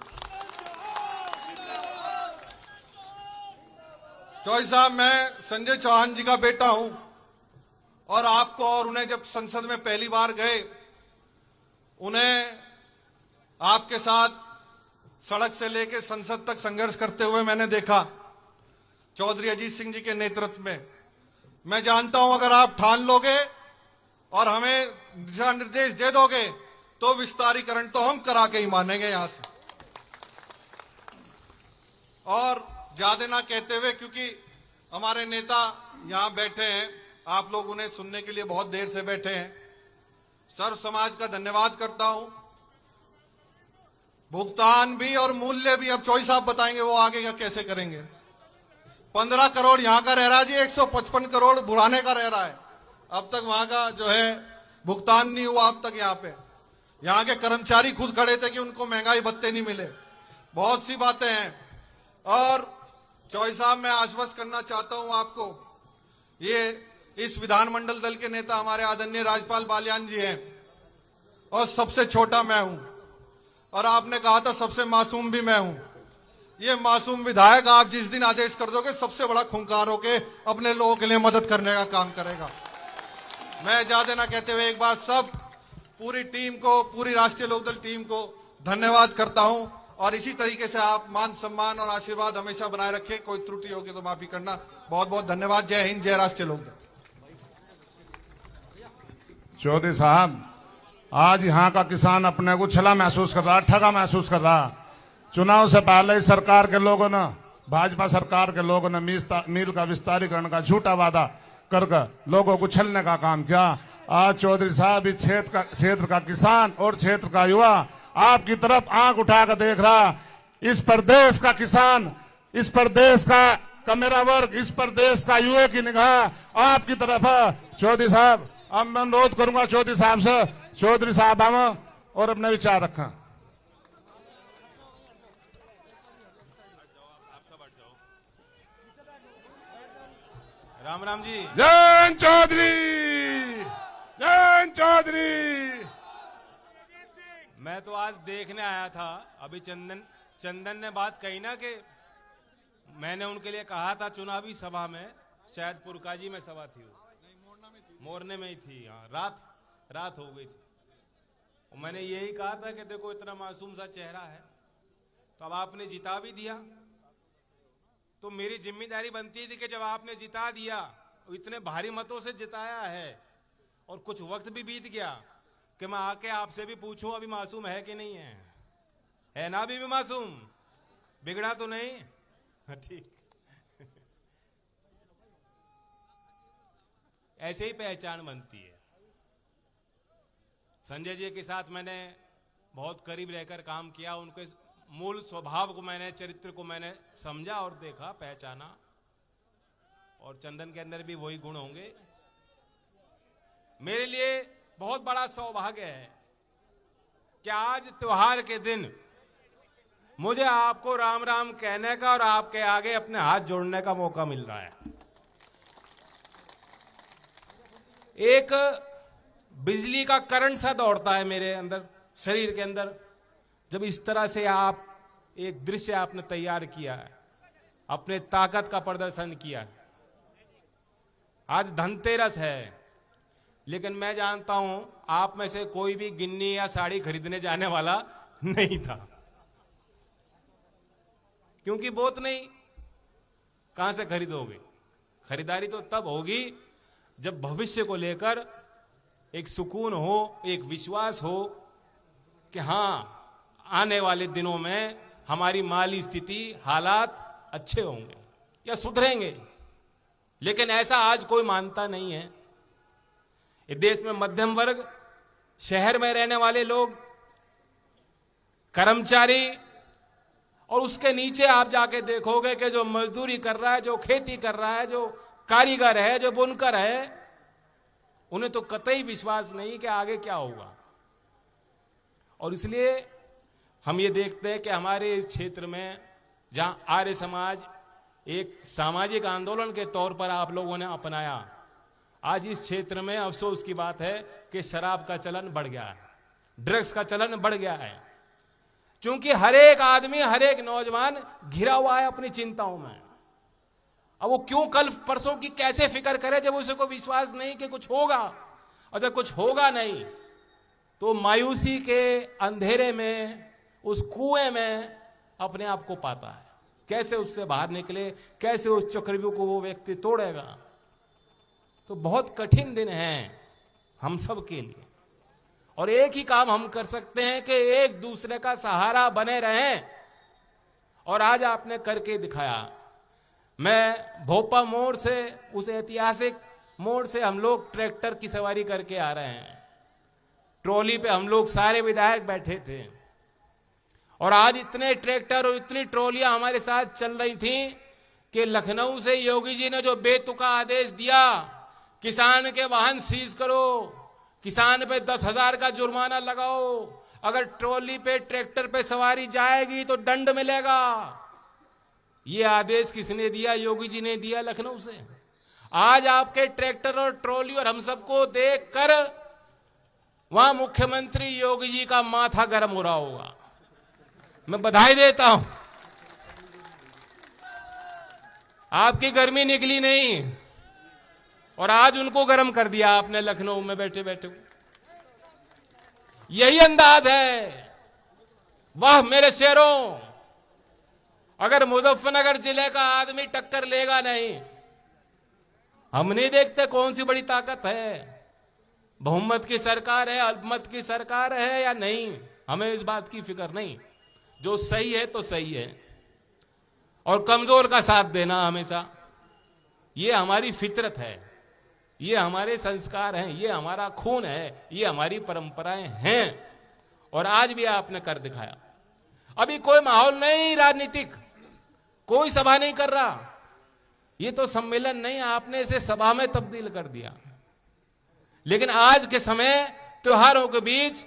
S8: चौधरी साहब, मैं संजय चौहान जी का बेटा हूं और आपको और उन्हें जब संसद में पहली बार गए, उन्हें आपके साथ सड़क से लेकर संसद तक संघर्ष करते हुए मैंने देखा, चौधरी अजीत सिंह जी के नेतृत्व में। मैं जानता हूं, अगर आप ठान लोगे और हमें दिशा निर्देश दे दोगे तो विस्तारीकरण तो हम करा के ही मानेंगे यहां से। और ज्यादा ना कहते हुए, क्योंकि हमारे नेता यहां बैठे हैं, आप लोग उन्हें सुनने के लिए बहुत देर से बैठे हैं। सर्व समाज का धन्यवाद करता हूं। भुगतान भी और मूल्य भी अब चौधरी साहब बताएंगे वो आगे का कैसे करेंगे। 15 करोड़ यहां का रह रहा है जी, 155 करोड़ बुढ़ाने का रह रहा है। अब तक वहां का जो है भुगतान नहीं हुआ अब तक। यहाँ के कर्मचारी खुद खड़े थे कि उनको महंगाई भत्ते नहीं मिले। बहुत सी बातें हैं। और चौधरी साहब मैं आश्वस्त करना चाहता हूं आपको, ये इस विधानमंडल दल के नेता हमारे आदरणीय राजपाल बालियान जी हैं और सबसे छोटा मैं हूं, और आपने कहा था सबसे मासूम भी मैं हूं। ये मासूम विधायक आप जिस दिन आदेश कर दोगे सबसे बड़ा खूंखार होके अपने लोगों के लिए मदद करने का काम करेगा। मैं ज्यादा ना कहते हुए एक बार सब पूरी टीम को, पूरी राष्ट्रीय लोकदल टीम को धन्यवाद करता हूं, और इसी तरीके से आप मान सम्मान और आशीर्वाद हमेशा बनाए रखें। कोई त्रुटि होगी तो माफी करना। बहुत बहुत धन्यवाद। जय हिंद, जय राष्ट्रीय लोकदल।
S5: चौधरी साहब, आज यहाँ का किसान अपने को छला महसूस कर रहा, ठगा महसूस कर रहा। चुनाव से पहले सरकार के लोगों ने, भाजपा सरकार के लोगों ने मील का विस्तारीकरण का झूठा वादा कर लोगों को छलने का काम किया। आज चौधरी साहब इस क्षेत्र का किसान और क्षेत्र का युवा आपकी तरफ आंख उठाकर देख रहा। इस प्रदेश का किसान, इस प्रदेश का मेरा वर्ग, इस प्रदेश का युवा की निगाह आपकी तरफ है। चौधरी साहब, अब मैं अनुरोध करूंगा चौधरी साहब से, चौधरी साहब हम और अपने विचार रखें।
S9: राम राम जी।
S5: जय चौधरी, जय चौधरी।
S9: मैं तो आज देखने आया था, अभी चंदन ने बात कही ना कि मैंने उनके लिए कहा था चुनावी सभा में, शायद पुरकाजी में सभा थी, मोरने में ही थी। हाँ, रात हो गई थी। और मैंने यही कहा था कि देखो इतना मासूम सा चेहरा है, तो अब आपने जिता भी दिया, तो मेरी जिम्मेदारी बनती थी कि जब आपने जिता दिया, इतने भारी मतों से जिताया है और कुछ वक्त भी बीत गया, कि मैं आके आपसे भी पूछूं अभी मासूम है कि नहीं है ना? अभी भी मासूम, बिगड़ा तो नहीं? ठीक। ऐसे ही पहचान बनती है। संजय जी के साथ मैंने बहुत करीब रहकर काम किया, उनके मूल स्वभाव को मैंने, चरित्र को मैंने समझा और देखा, पहचाना, और चंदन के अंदर भी वही गुण होंगे। मेरे लिए बहुत बड़ा सौभाग्य है कि आज त्योहार के दिन मुझे आपको राम राम कहने का और आपके आगे अपने हाथ जोड़ने का मौका मिल रहा है। एक बिजली का करंट सा दौड़ता है मेरे अंदर, शरीर के अंदर, जब इस तरह से आप एक दृश्य आपने तैयार किया है, अपने ताकत का प्रदर्शन किया है। आज धनतेरस है, लेकिन मैं जानता हूं आप में से कोई भी गिन्नी या साड़ी खरीदने जाने वाला नहीं था, क्योंकि बहुत नहीं, कहां से खरीदोगे? खरीदारी तो तब होगी जब भविष्य को लेकर एक सुकून हो, एक विश्वास हो कि हां, आने वाले दिनों में हमारी माली स्थिति, हालात अच्छे होंगे या सुधरेंगे। लेकिन ऐसा आज कोई मानता नहीं है। इस देश में मध्यम वर्ग, शहर में रहने वाले लोग, कर्मचारी, और उसके नीचे आप जाके देखोगे कि जो मजदूरी कर रहा है, जो खेती कर रहा है, जो कारीगर है, जो बुनकर है, उन्हें तो कतई विश्वास नहीं कि आगे क्या होगा। और इसलिए हम ये देखते हैं कि हमारे इस क्षेत्र में, जहां आर्य समाज एक सामाजिक आंदोलन के तौर पर आप लोगों ने अपनाया, आज इस क्षेत्र में अफसोस की बात है कि शराब का चलन बढ़ गया है, ड्रग्स का चलन बढ़ गया है, क्योंकि हर एक आदमी, हर एक नौजवान घिरा हुआ है अपनी चिंताओं में। अब वो क्यों कल परसों की कैसे फिक्र करे जब उसे को विश्वास नहीं कि कुछ होगा, और जब कुछ होगा नहीं तो मायूसी के अंधेरे में, उस कुएं में अपने आप को पाता है। कैसे उससे बाहर निकले, कैसे उस चक्रव्यूह को वो व्यक्ति तोड़ेगा? तो बहुत कठिन दिन हैं हम सब के लिए, और एक ही काम हम कर सकते हैं कि एक दूसरे का सहारा बने रहें, और आज आपने करके दिखाया। मैं भोपा मोड़ से उस ऐतिहासिक मोड़ से हम लोग ट्रैक्टर की सवारी करके आ रहे हैं। ट्रॉली पे हम लोग सारे विधायक बैठे थे और आज इतने ट्रैक्टर और इतनी ट्रॉलियां हमारे साथ चल रही थी कि लखनऊ से योगी जी ने जो बेतुका आदेश दिया, किसान के वाहन सीज करो, किसान पे 10,000 का जुर्माना लगाओ, अगर ट्रॉली पे ट्रैक्टर पे सवारी जाएगी तो दंड मिलेगा। ये आदेश किसने दिया? योगी जी ने दिया लखनऊ से। आज आपके ट्रैक्टर और ट्रॉली और हम सबको देखकर वहां मुख्यमंत्री योगी जी का माथा गर्म हो रहा होगा। मैं बधाई देता हूं, आपकी गर्मी निकली नहीं और आज उनको गर्म कर दिया आपने लखनऊ में बैठे बैठे। यही अंदाज है। वाह मेरे शेरों, अगर मुजफ्फरनगर जिले का आदमी टक्कर लेगा नहीं, हम नहीं देखते कौन सी बड़ी ताकत है, बहुमत की सरकार है, अल्पमत की सरकार है या नहीं, हमें इस बात की फिक्र नहीं। जो सही है तो सही है और कमजोर का साथ देना हमेशा, ये हमारी फितरत है, ये हमारे संस्कार हैं, ये हमारा खून है, ये हमारी परंपराएं हैं और आज भी आपने कर दिखाया। अभी कोई माहौल नहीं राजनीतिक, कोई सभा नहीं कर रहा, ये तो सम्मेलन नहीं, आपने इसे सभा में तब्दील कर दिया। लेकिन आज के समय त्योहारों के बीच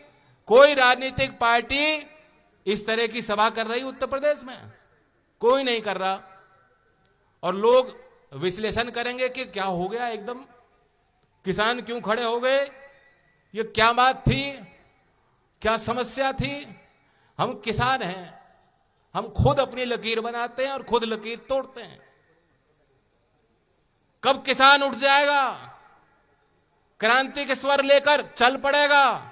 S9: कोई राजनीतिक पार्टी इस तरह की सभा कर रही उत्तर प्रदेश में? कोई नहीं कर रहा। और लोग विश्लेषण करेंगे कि क्या हो गया, एकदम किसान क्यों खड़े हो गए, ये क्या बात थी, क्या समस्या थी? हम किसान हैं, हम खुद अपनी लकीर बनाते हैं और खुद लकीर तोड़ते हैं। कब किसान उठ जाएगा, क्रांति के स्वर लेकर चल पड़ेगा,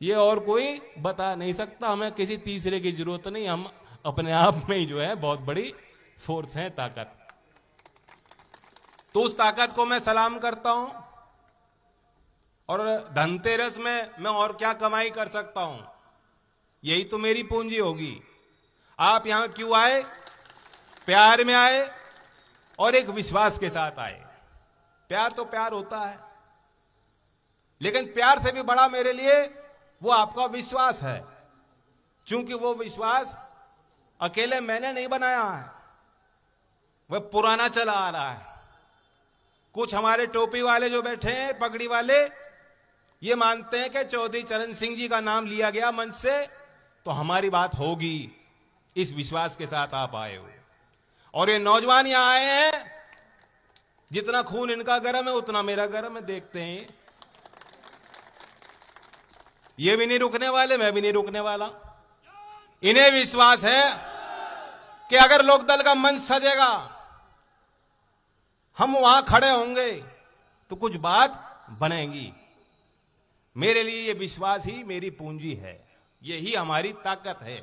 S9: ये और कोई बता नहीं सकता। हमें किसी तीसरे की जरूरत नहीं, हम अपने आप में ही जो है बहुत बड़ी फोर्स है, ताकत। तो उस ताकत को मैं सलाम करता हूं। और धनतेरस में मैं और क्या कमाई कर सकता हूं, यही तो मेरी पूंजी होगी। आप यहां क्यों आए? प्यार में आए और एक विश्वास के साथ आए। प्यार तो प्यार होता है, लेकिन प्यार से भी बड़ा मेरे लिए वो आपका विश्वास है, क्योंकि वो विश्वास अकेले मैंने नहीं बनाया है, वह पुराना चला आ रहा है। कुछ हमारे टोपी वाले जो बैठे हैं, पगड़ी वाले, ये मानते हैं कि चौधरी चरण सिंह जी का नाम लिया गया मंच से तो हमारी बात होगी। इस विश्वास के साथ आप आए हो और ये नौजवान यहां आए हैं, जितना खून इनका गर्म है उतना मेरा गर्म है। देखते हैं, ये भी नहीं रुकने वाले, मैं भी नहीं रुकने वाला। इन्हें विश्वास है कि अगर लोकदल का मंच सजेगा, हम वहां खड़े होंगे तो कुछ बात बनेगी। मेरे लिए ये विश्वास ही मेरी पूंजी है, यही हमारी ताकत है।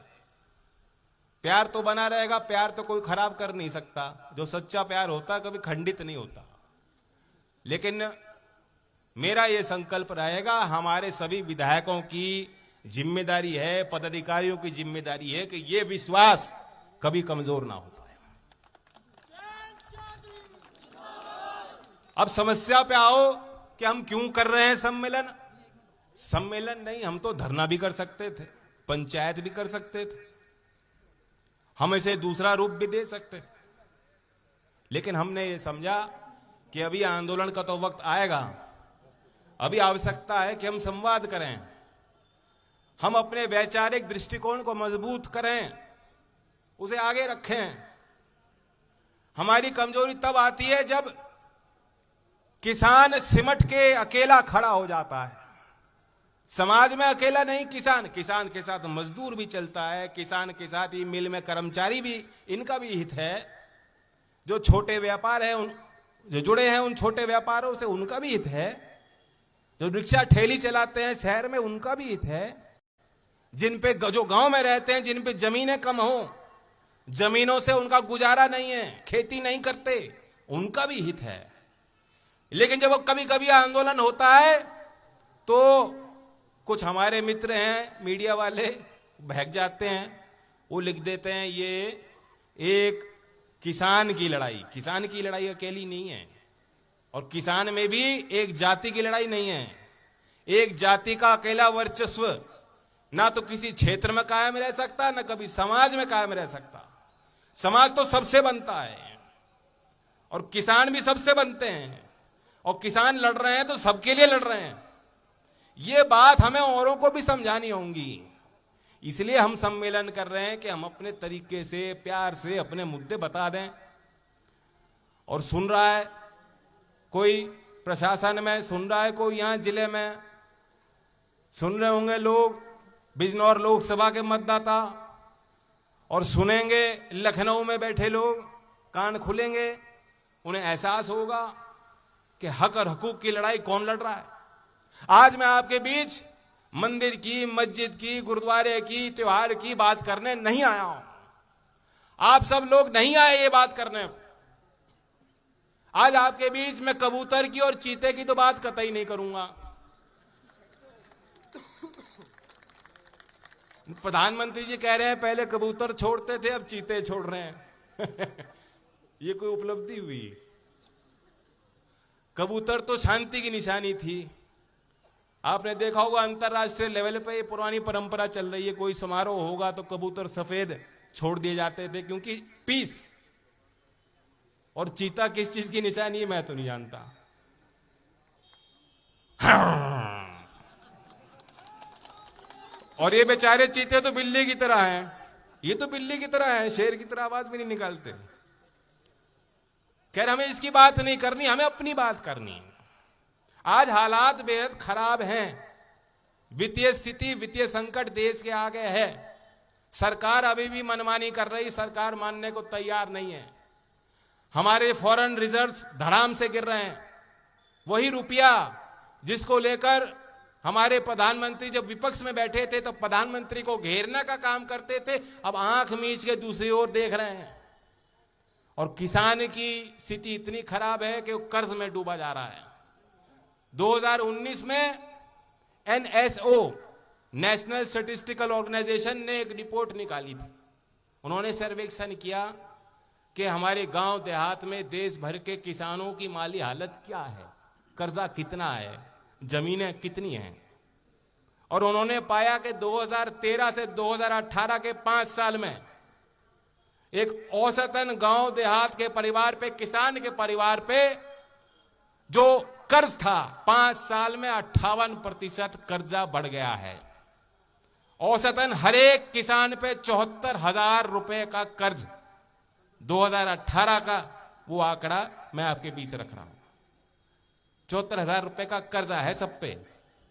S9: प्यार तो बना रहेगा, प्यार तो कोई खराब कर नहीं सकता। जो सच्चा प्यार होता कभी खंडित नहीं होता। लेकिन मेरा ये संकल्प रहेगा, हमारे सभी विधायकों की जिम्मेदारी है, पदाधिकारियों की जिम्मेदारी है कि ये विश्वास कभी कमजोर ना हो पाए। अब समस्या पे आओ कि हम क्यों कर रहे हैं सम्मेलन। सम्मेलन नहीं, हम तो धरना भी कर सकते थे, पंचायत भी कर सकते थे, हम इसे दूसरा रूप भी दे सकते थे। लेकिन हमने ये समझा कि अभी आंदोलन का तो वक्त आएगा, अभी आवश्यकता है कि हम संवाद करें, हम अपने वैचारिक दृष्टिकोण को मजबूत करें, उसे आगे रखें। हमारी कमजोरी तब आती है जब किसान सिमट के अकेला खड़ा हो जाता है। समाज में अकेला नहीं किसान, किसान के साथ मजदूर भी चलता है, किसान के साथ ही मिल में कर्मचारी भी, इनका भी हित है। जो छोटे व्यापार है, जो जुड़े हैं उन छोटे व्यापारों से, उनका भी हित है। जो रिक्शा ठेली चलाते हैं शहर में, उनका भी हित है। जिन पे जो गांव में रहते हैं, जिन पे जमीनें कम हो, जमीनों से उनका गुजारा नहीं है, खेती नहीं करते, उनका भी हित है। लेकिन जब कभी कभी आंदोलन होता है तो कुछ हमारे मित्र हैं मीडिया वाले बहक जाते हैं, वो लिख देते हैं ये एक किसान की लड़ाई। किसान की लड़ाई अकेली नहीं है और किसान में भी एक जाति की लड़ाई नहीं है, एक जाति का अकेला वर्चस्व ना तो किसी क्षेत्र में कायम रह सकता, ना कभी समाज में कायम रह सकता। समाज तो सबसे बनता है और किसान भी सबसे बनते हैं, और किसान लड़ रहे हैं तो सबके लिए लड़ रहे हैं। ये बात हमें औरों को भी समझानी होगी। इसलिए हम सम्मेलन कर रहे हैं कि हम अपने तरीके से प्यार से अपने मुद्दे बता दें। और सुन रहा है कोई प्रशासन में, सुन रहा है कोई यहां जिले में, सुन रहे होंगे लोग बिजनौर लोकसभा के मतदाता, और सुनेंगे लखनऊ में बैठे लोग, कान खुलेंगे, उन्हें एहसास होगा कि हक और हकूक की लड़ाई कौन लड़ रहा है। आज मैं आपके बीच मंदिर की, मस्जिद की, गुरुद्वारे की, त्योहार की बात करने नहीं आया हूं। आप सब लोग नहीं आए ये बात करने को। आज आपके बीच मैं कबूतर की और चीते की तो बात कतई नहीं करूंगा। प्रधानमंत्री जी कह रहे हैं पहले कबूतर छोड़ते थे, अब चीते छोड़ रहे हैं। ये कोई उपलब्धि हुई? कबूतर तो शांति की निशानी थी। आपने देखा होगा अंतरराष्ट्रीय लेवल पे ये पुरानी परंपरा चल रही है, कोई समारोह होगा तो कबूतर सफेद छोड़ दिए जाते थे, क्योंकि पीस। और चीता किस चीज की निशानी है मैं तो नहीं जानता। और ये बेचारे चीते तो बिल्ली की तरह हैं, ये तो बिल्ली की तरह हैं, शेर की तरह आवाज भी नहीं निकालते। खैर हमें इसकी बात नहीं करनी, हमें अपनी बात करनी। आज हालात बेहद खराब हैं, वित्तीय स्थिति, वित्तीय संकट देश के आगे है। सरकार अभी भी मनमानी कर रही, सरकार मानने को तैयार नहीं है। हमारे फॉरेन रिजर्व्स धड़ाम से गिर रहे हैं। वही रुपया जिसको लेकर हमारे प्रधानमंत्री जब विपक्ष में बैठे थे तो प्रधानमंत्री को घेरने का काम करते थे, अब आंख मीच के दूसरी ओर देख रहे हैं। और किसान की स्थिति इतनी खराब है कि वो कर्ज में डूबा जा रहा है। 2019 में NSO, नेशनल स्टैटिस्टिकल ऑर्गेनाइजेशन ने एक रिपोर्ट निकाली थी। उन्होंने सर्वेक्षण किया कि हमारे गांव देहात में देश भर के किसानों की माली हालत क्या है, कर्जा कितना है, जमीनें कितनी हैं। और उन्होंने पाया कि 2013 से 2018 के 5 साल में एक औसतन गांव देहात के परिवार पे, किसान के परिवार पे जो कर्ज था 5 साल में 58% कर्जा बढ़ गया है। औसतन हर एक किसान पे 74,000 रुपए का कर्ज 2018 का, वो आंकड़ा मैं आपके बीच रख रहा हूं। 74,000 रुपए का कर्जा है सब पे,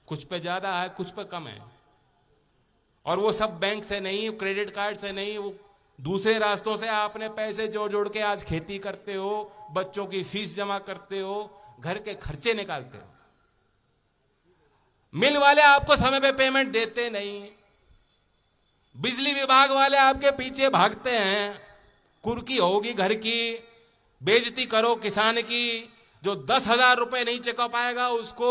S9: कुछ पे ज्यादा है, कुछ पे कम है। और वो सब बैंक से नहीं, क्रेडिट कार्ड से नहीं, वो दूसरे रास्तों से आपने पैसे जोड़ जोड़ के आज खेती करते हो, बच्चों की फीस जमा करते हो, घर के खर्चे निकालते हो। मिल वाले आपको समय पे पेमेंट देते नहीं, बिजली विभाग वाले आपके पीछे भागते हैं। कुर्की होगी घर की, बेइज्जती करो किसान की, जो 10,000 रुपए नहीं चुका पाएगा उसको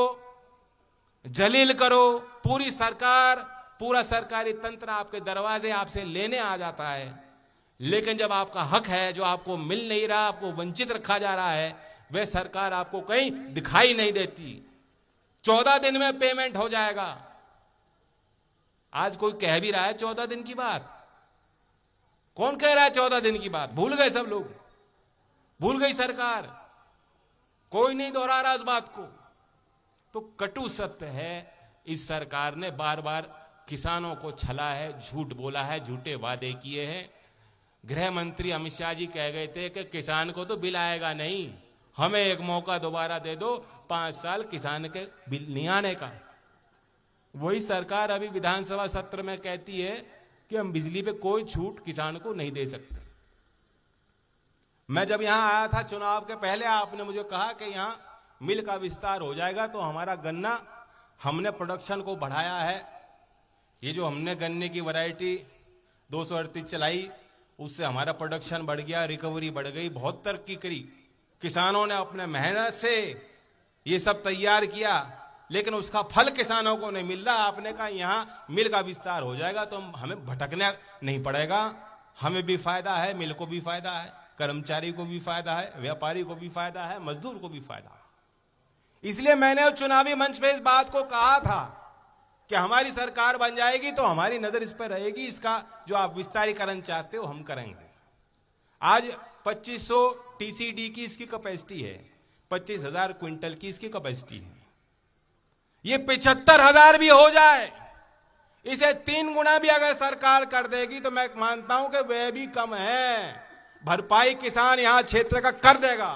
S9: जलील करो। पूरी सरकार, पूरा सरकारी तंत्र आपके दरवाजे आपसे लेने आ जाता है, लेकिन जब आपका हक है जो आपको मिल नहीं रहा, आपको वंचित रखा जा रहा है, वह सरकार आपको कहीं दिखाई नहीं देती। 14 दिन में पेमेंट हो जाएगा। आज कोई कह भी रहा है 14 दिन की बात। कौन कह रहा है 14 दिन की बात? भूल गए सब लोग, भूल गई सरकार, कोई नहीं दोहरा रहा इस बात को। तो कटु सत्य है, इस सरकार ने बार बार किसानों को छला है, झूठ बोला है, झूठे वादे किए हैं। गृह मंत्री अमित शाह जी कह गए थे कि किसान को तो बिल आएगा नहीं, हमें एक मौका दोबारा दे दो, 5 साल किसान के बिल नहीं आने का। वही सरकार अभी विधानसभा सत्र में कहती है कि हम बिजली पे कोई छूट किसान को नहीं दे सकते। मैं जब यहां आया था चुनाव के पहले, आपने मुझे कहा कि यहां मिल का विस्तार हो जाएगा, तो हमारा गन्ना, हमने प्रोडक्शन को बढ़ाया है। ये जो हमने गन्ने की वैरायटी 238 चलाई, उससे हमारा प्रोडक्शन बढ़ गया, रिकवरी बढ़ गई, बहुत तरक्की करी। किसानों ने अपने मेहनत से ये सब तैयार किया, लेकिन उसका फल किसानों को नहीं मिल रहा। आपने कहा यहां मिल का विस्तार हो जाएगा तो हमें भटकना नहीं पड़ेगा, हमें भी फायदा है, मिल को भी फायदा है, कर्मचारी को भी फायदा है, व्यापारी को भी फायदा है, मजदूर को भी फायदा है। इसलिए मैंने चुनावी मंच पे इस बात को कहा था कि हमारी सरकार बन जाएगी तो हमारी नजर इस पर रहेगी, इसका जो आप विस्तारीकरण चाहते हो हम करेंगे। आज 2500 टीसीडी की इसकी कैपेसिटी है, 25,000 क्विंटल की इसकी कैपेसिटी है। ये 75,000 भी हो जाए, इसे 3 गुना भी अगर सरकार कर देगी तो मैं मानता हूं कि वह भी कम है। भरपाई किसान यहां क्षेत्र का कर देगा।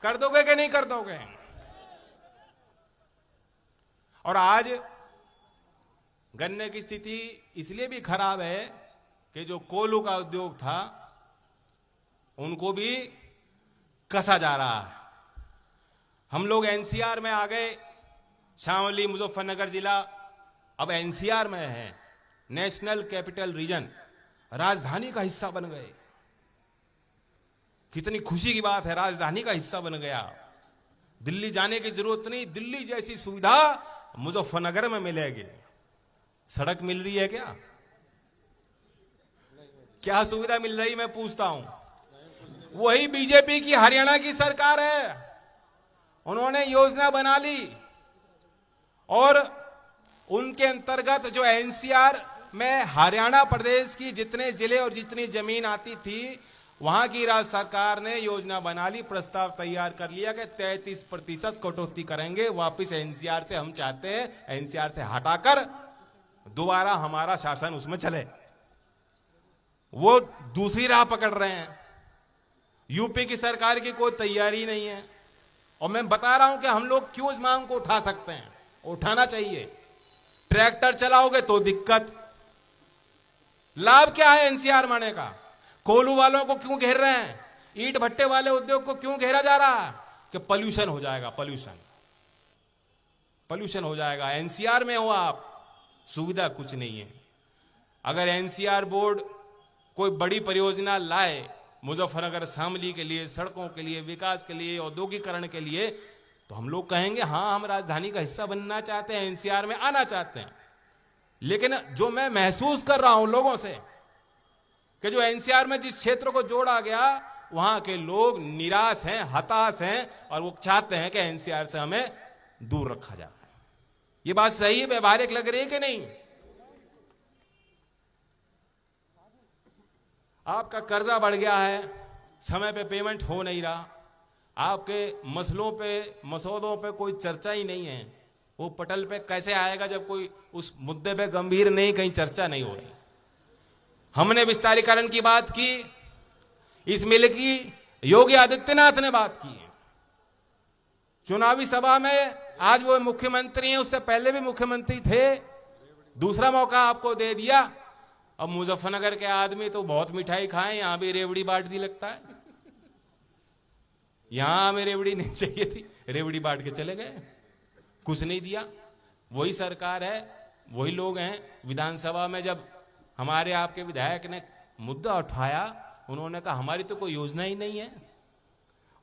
S9: कर दोगे कि नहीं कर दोगे? और आज गन्ने की स्थिति इसलिए भी खराब है कि जो कोल्हू का उद्योग था उनको भी कसा जा रहा है। हम लोग एनसीआर में आ गए, शामली मुजफ्फरनगर जिला अब एनसीआर में है, नेशनल कैपिटल रीजन, राजधानी का हिस्सा बन गए। कितनी खुशी की बात है, राजधानी का हिस्सा बन गया। दिल्ली जाने की जरूरत नहीं, दिल्ली जैसी सुविधा मुजफ्फरनगर में मिलेगी। सड़क मिल रही है क्या? क्या सुविधा मिल रही मैं पूछता हूं? वही बीजेपी की हरियाणा की सरकार है, उन्होंने योजना बना ली और उनके अंतर्गत जो एनसीआर में हरियाणा प्रदेश की जितने जिले और जितनी जमीन आती थी वहां की राज्य सरकार ने योजना बना ली, प्रस्ताव तैयार कर लिया कि 33% कटौती करेंगे। वापस एनसीआर से हम चाहते हैं एनसीआर से हटाकर दोबारा हमारा शासन उसमें चले। वो दूसरी राह पकड़ रहे हैं। यूपी की सरकार की कोई तैयारी नहीं है। और मैं बता रहा हूं कि हम लोग क्यों इस मांग को उठा सकते हैं, उठाना चाहिए। ट्रैक्टर चलाओगे तो दिक्कत। लाभ क्या है एनसीआर माने का? कोल्हू वालों को क्यों घेर रहे हैं? ईंट भट्टे वाले उद्योग को क्यों घेरा जा रहा है? कि पॉल्यूशन हो जाएगा, पॉल्यूशन हो जाएगा। एनसीआर में हो आप, सुविधा कुछ नहीं है। अगर एनसीआर बोर्ड कोई बड़ी परियोजना लाए मुजफ्फरनगर शामली के लिए, सड़कों के लिए, विकास के लिए, औद्योगिकरण के लिए, तो हम लोग कहेंगे हाँ हम राजधानी का हिस्सा बनना चाहते हैं, एनसीआर में आना चाहते हैं। लेकिन जो मैं महसूस कर रहा हूं लोगों से कि जो एनसीआर में जिस क्षेत्र को जोड़ा गया वहां के लोग निराश हैं, हताश हैं और वो चाहते हैं कि एनसीआर से हमें दूर रखा जाए। ये बात सही है, व्यवहारिक लग रही है कि नहीं? आपका कर्जा बढ़ गया है, समय पे पेमेंट हो नहीं रहा, आपके मसलों पे, मसौदों पे कोई चर्चा ही नहीं है। वो पटल पे कैसे आएगा जब कोई उस मुद्दे पे गंभीर नहीं, कहीं चर्चा नहीं हो रही। हमने विस्तारीकरण की बात की, इस मिल की योगी आदित्यनाथ ने बात की। चुनावी सभा में आज वो मुख्यमंत्री हैं, उससे पहले भी मुख्यमंत्री थे, दूसरा मौका आपको दे दिया। अब मुजफ्फरनगर के आदमी तो बहुत मिठाई खाएं, यहां भी रेवड़ी बांट दी लगता है। यहां हमें रेवड़ी नहीं चाहिए थी, रेवड़ी बांट के चले गए, कुछ नहीं दिया। वही सरकार है, वही लोग हैं। विधानसभा में जब हमारे आपके विधायक ने मुद्दा उठाया, उन्होंने कहा हमारी तो कोई योजना ही नहीं है।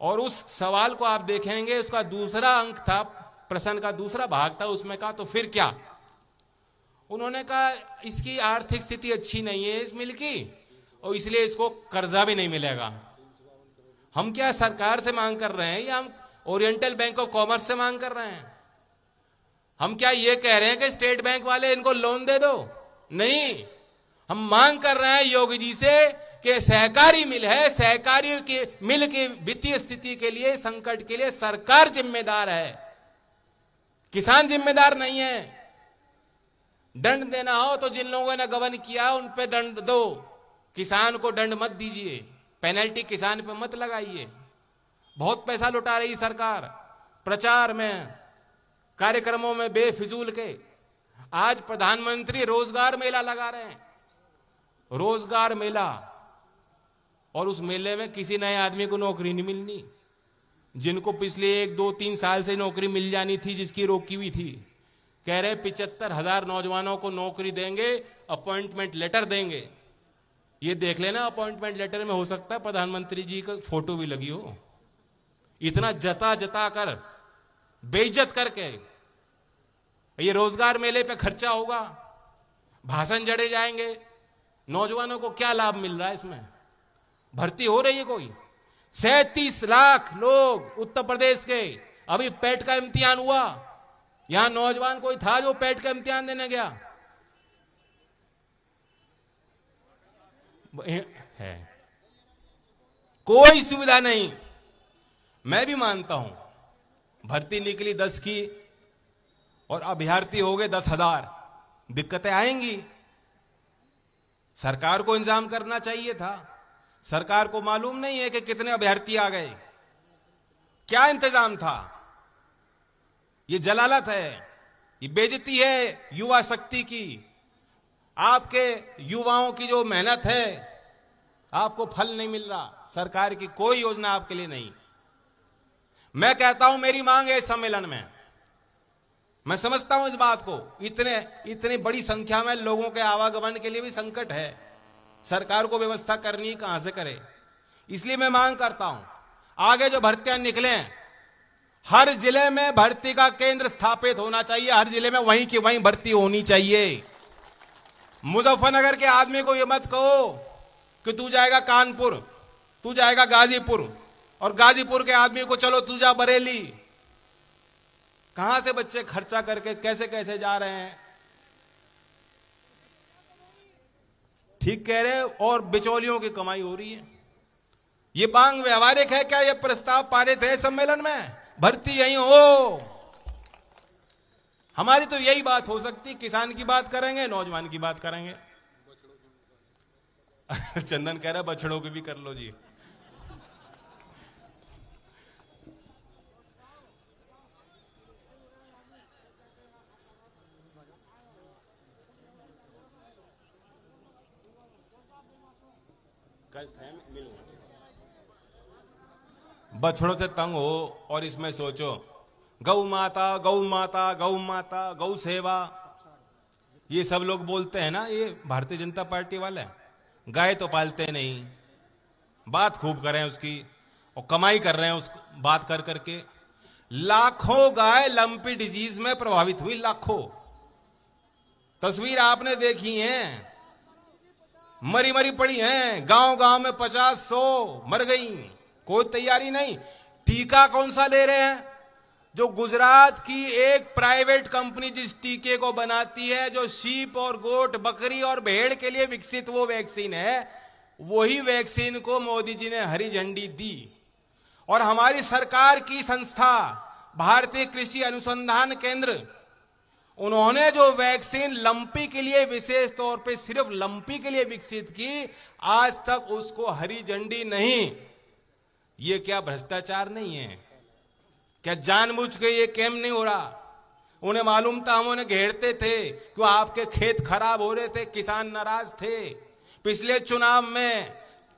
S9: और उस सवाल को आप देखेंगे, उसका दूसरा अंक था, प्रश्न का दूसरा भाग था, उसमें कहा तो फिर क्या? उन्होंने कहा इसकी आर्थिक स्थिति अच्छी नहीं है इस मिल की, और इसलिए इसको कर्जा भी नहीं मिलेगा। हम क्या सरकार से मांग कर रहे हैं या हम ओरिएंटल बैंक ऑफ कॉमर्स से मांग कर रहे हैं? हम क्या ये कह रहे हैं कि स्टेट बैंक वाले इनको लोन दे दो? नहीं, हम मांग कर रहे हैं योगी जी से कि सहकारी मिल है, सहकारी के मिल की वित्तीय स्थिति के लिए, संकट के लिए सरकार जिम्मेदार है, किसान जिम्मेदार नहीं है। दंड देना हो तो जिन लोगों ने गबन किया उन पे दंड दो, किसान को दंड मत दीजिए, पेनल्टी किसान पे मत लगाइए। बहुत पैसा लुटा रही सरकार प्रचार में, कार्यक्रमों में बेफिजूल के। आज प्रधानमंत्री रोजगार मेला लगा रहे हैं, रोजगार मेला, और उस मेले में किसी नए आदमी को नौकरी नहीं मिलनी। जिनको पिछले 1, 2, 3 साल से नौकरी मिल जानी थी, जिसकी रोकी हुई थी, कह रहे 75,000 नौजवानों को नौकरी देंगे, अपॉइंटमेंट लेटर देंगे। ये देख लेना, अपॉइंटमेंट लेटर में हो सकता है प्रधानमंत्री जी का फोटो भी लगी हो। इतना जता जता कर, बेइज्जत करके ये रोजगार मेले पे खर्चा होगा, भाषण जड़े जाएंगे। नौजवानों को क्या लाभ मिल रहा है इसमें? भर्ती हो रही है कोई? 37 लाख लोग उत्तर प्रदेश के अभी पेट का इम्तिहान हुआ, यहां नौजवान कोई था जो पेट का इम्तिहान देने गया है? कोई सुविधा नहीं। मैं भी मानता हूं भर्ती निकली 10 की और अभ्यर्थी हो गए 10,000, दिक्कतें आएंगी। सरकार को इंतजाम करना चाहिए था। सरकार को मालूम नहीं है कि कितने अभ्यर्थी आ गए, क्या इंतजाम था? ये जलालत है, ये बेइज्जती है युवा शक्ति की। आपके युवाओं की जो मेहनत है, आपको फल नहीं मिल रहा। सरकार की कोई योजना आपके लिए नहीं। मैं कहता हूं मेरी मांग है इस सम्मेलन में, मैं समझता हूं इस बात को, इतनी बड़ी संख्या में लोगों के आवागमन के लिए भी संकट है, सरकार को व्यवस्था करनी कहां से करे। इसलिए मैं मांग करता हूं आगे जो भर्तियां निकले, हर जिले में भर्ती का केंद्र स्थापित होना चाहिए, हर जिले में वहीं की वहीं भर्ती होनी चाहिए। मुजफ्फरनगर के आदमी को यह मत कहो कि तू जाएगा कानपुर, तू जाएगा गाजीपुर, और गाजीपुर के आदमी को चलो तू जा बरेली। कहां से बच्चे खर्चा करके कैसे कैसे जा रहे हैं? ठीक कह रहे हैं, और बिचौलियों की कमाई हो रही है। ये मांग व्यवहारिक है क्या? ये प्रस्ताव पारित है सम्मेलन में? भर्ती यही हो। हमारी तो यही बात हो सकती, किसान की बात करेंगे, नौजवान की बात करेंगे। चंदन कह रहा बछड़ों की भी कर लो जी। बछड़ों से तंग हो और इसमें सोचो गौ माता गौ माता गौ माता गौ सेवा, ये सब लोग बोलते हैं ना, ये भारतीय जनता पार्टी वाले। गाय तो पालते नहीं, बात खूब कर रहे हैं उसकी और कमाई कर रहे हैं उस बात कर करके। लाखों गाय लंपी डिजीज में प्रभावित हुई, लाखों। तस्वीर आपने देखी है, मरी मरी पड़ी हैं, गांव गांव में 50-100 मर गई, कोई तैयारी नहीं। टीका कौन सा ले रहे हैं? जो गुजरात की एक प्राइवेट कंपनी जिस टीके को बनाती है, जो शीप और गोट, बकरी और भेड़ के लिए विकसित वो वैक्सीन है, वही वैक्सीन को मोदी जी ने हरी झंडी दी। और हमारी सरकार की संस्था भारतीय कृषि अनुसंधान केंद्र, उन्होंने जो वैक्सीन लंपी के लिए विशेष तौर पे सिर्फ लंपी के लिए विकसित की, आज तक उसको हरी झंडी नहीं। ये क्या भ्रष्टाचार नहीं है? क्या जानबूझ के ये कैम नहीं हो रहा? उन्हें मालूम था, हम उन्हें घेरते थे कि आपके खेत खराब हो रहे थे, किसान नाराज थे। पिछले चुनाव में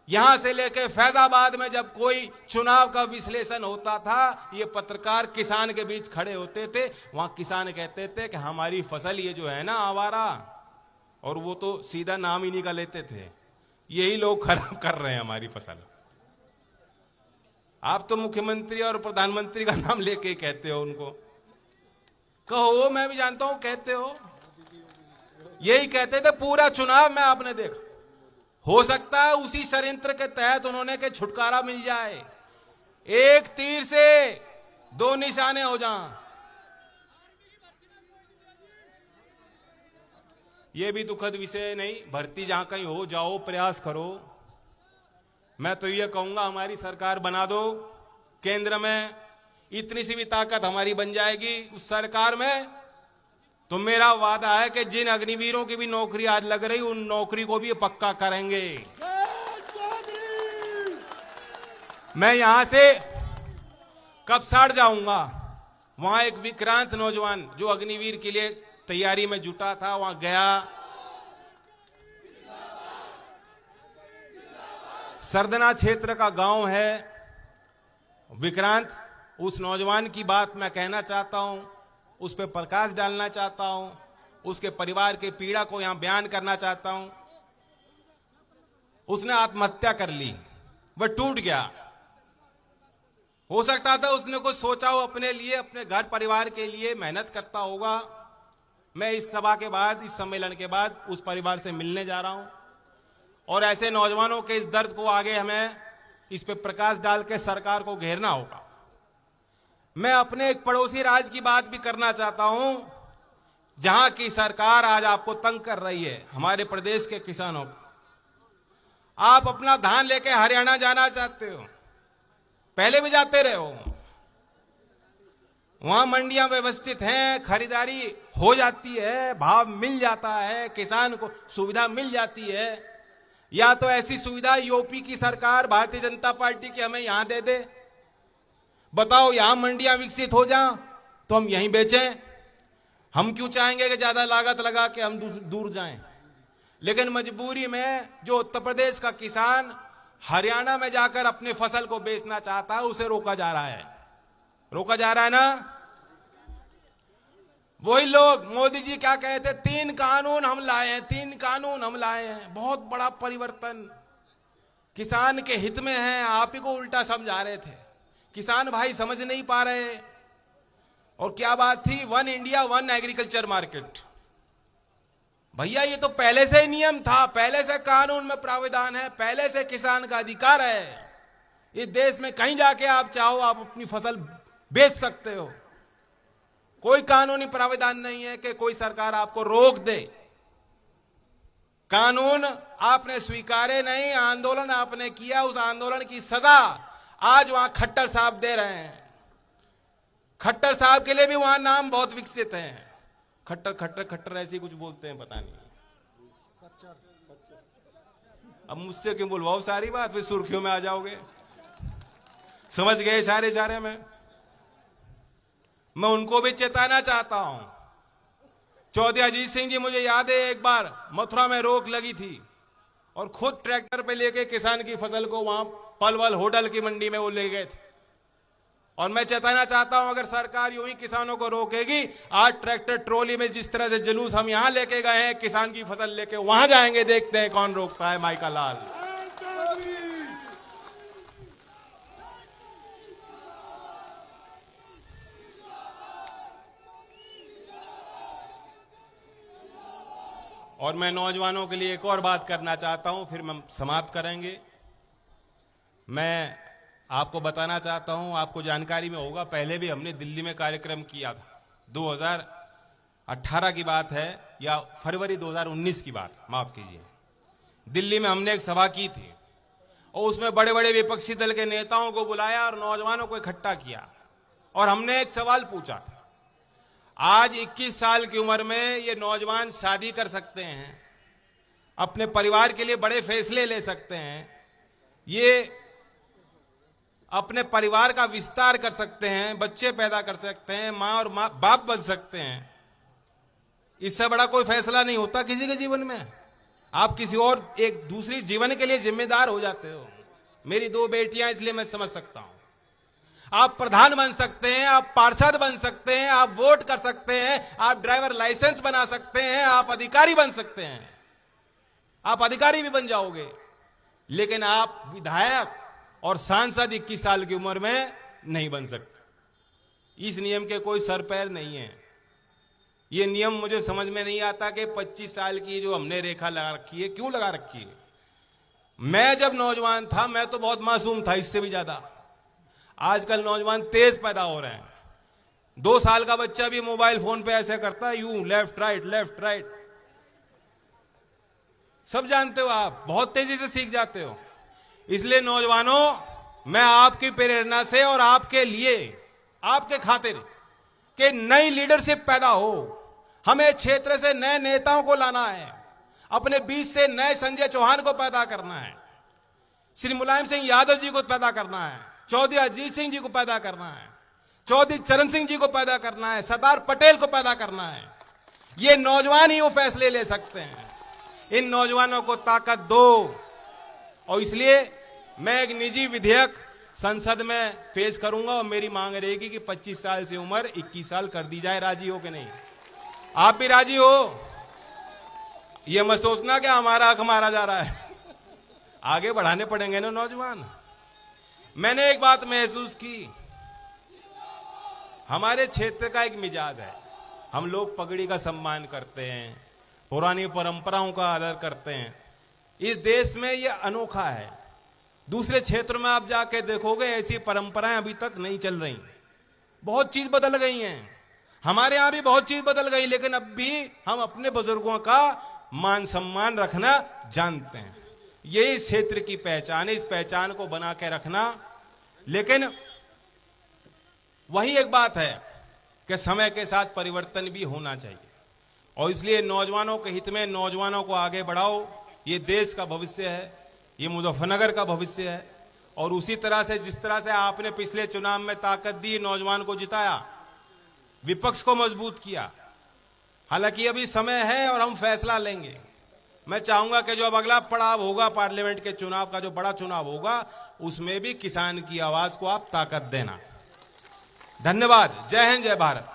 S9: यहां से लेकर फैजाबाद में जब कोई चुनाव का विश्लेषण होता था, ये पत्रकार किसान के बीच खड़े होते थे, वहां किसान कहते थे कि हमारी फसल ये जो है ना आवारा, और वो तो सीधा नाम ही निकाल लेते थे, यही लोग खराब कर रहे हैं हमारी फसल। आप तो मुख्यमंत्री और प्रधानमंत्री का नाम लेके ही कहते हो उनको। कहो, मैं भी जानता हूं कहते हो, यही कहते थे पूरा चुनाव में, आपने देखा। हो सकता है उसी षड्यंत्र के तहत उन्होंने के छुटकारा मिल जाए, एक तीर से 2 निशाने हो जाएं। यह भी दुखद विषय नहीं, भर्ती जहां कहीं हो, जाओ, प्रयास करो। मैं तो यह कहूंगा हमारी सरकार बना दो, केंद्र में इतनी सी भी ताकत हमारी बन जाएगी उस सरकार में, तो मेरा वादा है कि जिन अग्निवीरों की भी नौकरी आज लग रही, उन नौकरी को भी पक्का करेंगे। मैं यहां से कपसाड़ जाऊंगा, वहां एक विक्रांत नौजवान जो अग्निवीर के लिए तैयारी में जुटा था, वहां गया। सरदना क्षेत्र का गांव है विक्रांत, उस नौजवान की बात मैं कहना चाहता हूं, उस पर प्रकाश डालना चाहता हूं, उसके परिवार के पीड़ा को यहां बयान करना चाहता हूं। उसने आत्महत्या कर ली, वह टूट गया। हो सकता था उसने कुछ सोचा हो अपने लिए, अपने घर परिवार के लिए मेहनत करता होगा। मैं इस सभा के बाद, इस सम्मेलन के बाद उस परिवार से मिलने जा रहा हूं, और ऐसे नौजवानों के इस दर्द को आगे हमें इस पे प्रकाश डाल के सरकार को घेरना होगा। मैं अपने एक पड़ोसी राज्य की बात भी करना चाहता हूं, जहां की सरकार आज आपको तंग कर रही है, हमारे प्रदेश के किसानों को। आप अपना धान लेके हरियाणा जाना चाहते हो, पहले भी जाते रहे हो, वहां मंडियां व्यवस्थित हैं, खरीदारी हो जाती है, भाव मिल जाता है, किसान को सुविधा मिल जाती है। या तो ऐसी सुविधा यूपी की सरकार भारतीय जनता पार्टी की हमें यहां दे दे, बताओ यहां मंडियां विकसित हो जाएं तो हम यहीं बेचें। हम क्यों चाहेंगे कि ज्यादा लागत लगा के हम दूर जाएं? लेकिन मजबूरी में जो उत्तर प्रदेश का किसान हरियाणा में जाकर अपनी फसल को बेचना चाहता है, उसे रोका जा रहा है। रोका जा रहा है ना। वही लोग, मोदी जी क्या कहे थे, 3 कानून हम लाए हैं, 3 कानून हम लाए हैं, बहुत बड़ा परिवर्तन किसान के हित में है। आप ही को उल्टा समझा रहे थे, किसान भाई समझ नहीं पा रहे। और क्या बात थी, 1 इंडिया 1 एग्रीकल्चर मार्केट। भैया ये तो पहले से ही नियम था, पहले से कानून में प्रावधान है, पहले से किसान का अधिकार है। इस देश में कहीं जाके आप चाहो आप अपनी फसल बेच सकते हो। कोई कानूनी प्रावधान नहीं है कि कोई सरकार आपको रोक दे। कानून आपने स्वीकारे नहीं, आंदोलन आपने किया, उस आंदोलन की सजा आज वहां खट्टर साहब दे रहे हैं। खट्टर साहब के लिए भी वहां नाम बहुत विकसित है। खट्टर खट्टर खट्टर ऐसे कुछ बोलते हैं, पता नहीं। अब मुझसे क्यों बुलवाओ सारी बात, फिर सुर्खियों में आ जाओगे। समझ गए सारे में। मैं उनको भी चेताना चाहता हूं। चौधरी अजीत सिंह जी, मुझे याद है एक बार मथुरा में रोक लगी थी और खुद ट्रैक्टर पे लेके किसान की फसल को वहां पलवल होटल की मंडी में वो ले गए थे। और मैं चेताना चाहता हूं, अगर सरकार यूं ही किसानों को रोकेगी, आज ट्रैक्टर ट्रॉली में जिस तरह से जुलूस हम यहां लेके गए हैं, किसान की फसल लेके वहां जाएंगे, देखते हैं कौन रोकता है। माइका लाल। और मैं नौजवानों के लिए एक और बात करना चाहता हूं, फिर हम समाप्त करेंगे। मैं आपको बताना चाहता हूं, आपको जानकारी में होगा, पहले भी हमने दिल्ली में कार्यक्रम किया था। 2018 की बात है या फरवरी 2019 की बात, माफ कीजिए। दिल्ली में हमने एक सभा की थी और उसमें बड़े बड़े विपक्षी दल के नेताओं को बुलाया और नौजवानों को इकट्ठा किया और हमने एक सवाल पूछा था। आज 21 साल की उम्र में ये नौजवान शादी कर सकते हैं, अपने परिवार के लिए बड़े फैसले ले सकते हैं, ये अपने परिवार का विस्तार कर सकते हैं, बच्चे पैदा कर सकते हैं, मां और बाप बन सकते हैं। इससे बड़ा कोई फैसला नहीं होता किसी के जीवन में। आप किसी और एक दूसरी जीवन के लिए जिम्मेदार हो जाते हो। मेरी 2 बेटियां, इसलिए मैं समझ सकता हूं। आप प्रधान बन सकते हैं, आप पार्षद बन सकते हैं, आप वोट कर सकते हैं, आप ड्राइवर लाइसेंस बना सकते हैं, आप अधिकारी बन सकते हैं, आप अधिकारी भी बन जाओगे, लेकिन आप विधायक और सांसद 21 साल की उम्र में नहीं बन सकते। इस नियम के कोई सर पैर नहीं है। ये नियम मुझे समझ में नहीं आता कि 25 साल की जो हमने रेखा लगा रखी है, क्यों लगा रखी है। मैं जब नौजवान था, मैं तो बहुत मासूम था, इससे भी ज्यादा। आजकल नौजवान तेज पैदा हो रहे हैं। 2 साल का बच्चा भी मोबाइल फोन पे ऐसे करता है, यूं लेफ्ट राइट। सब जानते हो आप, बहुत तेजी से सीख जाते हो। इसलिए नौजवानों, मैं आपकी प्रेरणा से और आपके लिए, आपके खातिर कि नई लीडरशिप पैदा हो, हमें क्षेत्र से नए नेताओं को लाना है, अपने बीच से नए संजय चौहान को पैदा करना है, श्री मुलायम सिंह यादव जी को पैदा करना है, चौधरी अजीत सिंह जी को पैदा करना है, चौधरी चरण सिंह जी को पैदा करना है, सरदार पटेल को पैदा करना है। ये नौजवान ही वो फैसले ले सकते हैं। इन नौजवानों को ताकत दो। और इसलिए मैं एक निजी विधेयक संसद में पेश करूंगा और मेरी मांग रहेगी कि 25 साल से उम्र 21 साल कर दी जाए। राजी हो कि नहीं? आप भी राजी हो? ये मत सोचना कि हमारा हक मारा जा रहा है। आगे बढ़ाने पड़ेंगे ना नौजवान। मैंने एक बात महसूस की, हमारे क्षेत्र का एक मिजाज है, हम लोग पगड़ी का सम्मान करते हैं, पुरानी परंपराओं का आदर करते हैं। इस देश में यह अनोखा है। दूसरे क्षेत्रों में आप जाके देखोगे ऐसी परंपराएं अभी तक नहीं चल रही। बहुत चीज बदल गई हैं, हमारे यहां भी बहुत चीज बदल गई, लेकिन अब भी हम अपने बुजुर्गों का मान सम्मान रखना जानते हैं। यही इस क्षेत्र की पहचान है, इस पहचान को बना के रखना। लेकिन वही एक बात है कि समय के साथ परिवर्तन भी होना चाहिए, और इसलिए नौजवानों के हित में नौजवानों को आगे बढ़ाओ। ये देश का भविष्य है, ये मुजफ्फरनगर का भविष्य है। और उसी तरह से जिस तरह से आपने पिछले चुनाव में ताकत दी, नौजवान को जिताया, विपक्ष को मजबूत किया, हालांकि अभी समय है और हम फैसला लेंगे। मैं चाहूंगा कि जो अब अगला पड़ाव होगा पार्लियामेंट के चुनाव का, जो बड़ा चुनाव होगा, उसमें भी किसान की आवाज को आप ताकत देना। धन्यवाद। जय हिंद, जय भारत।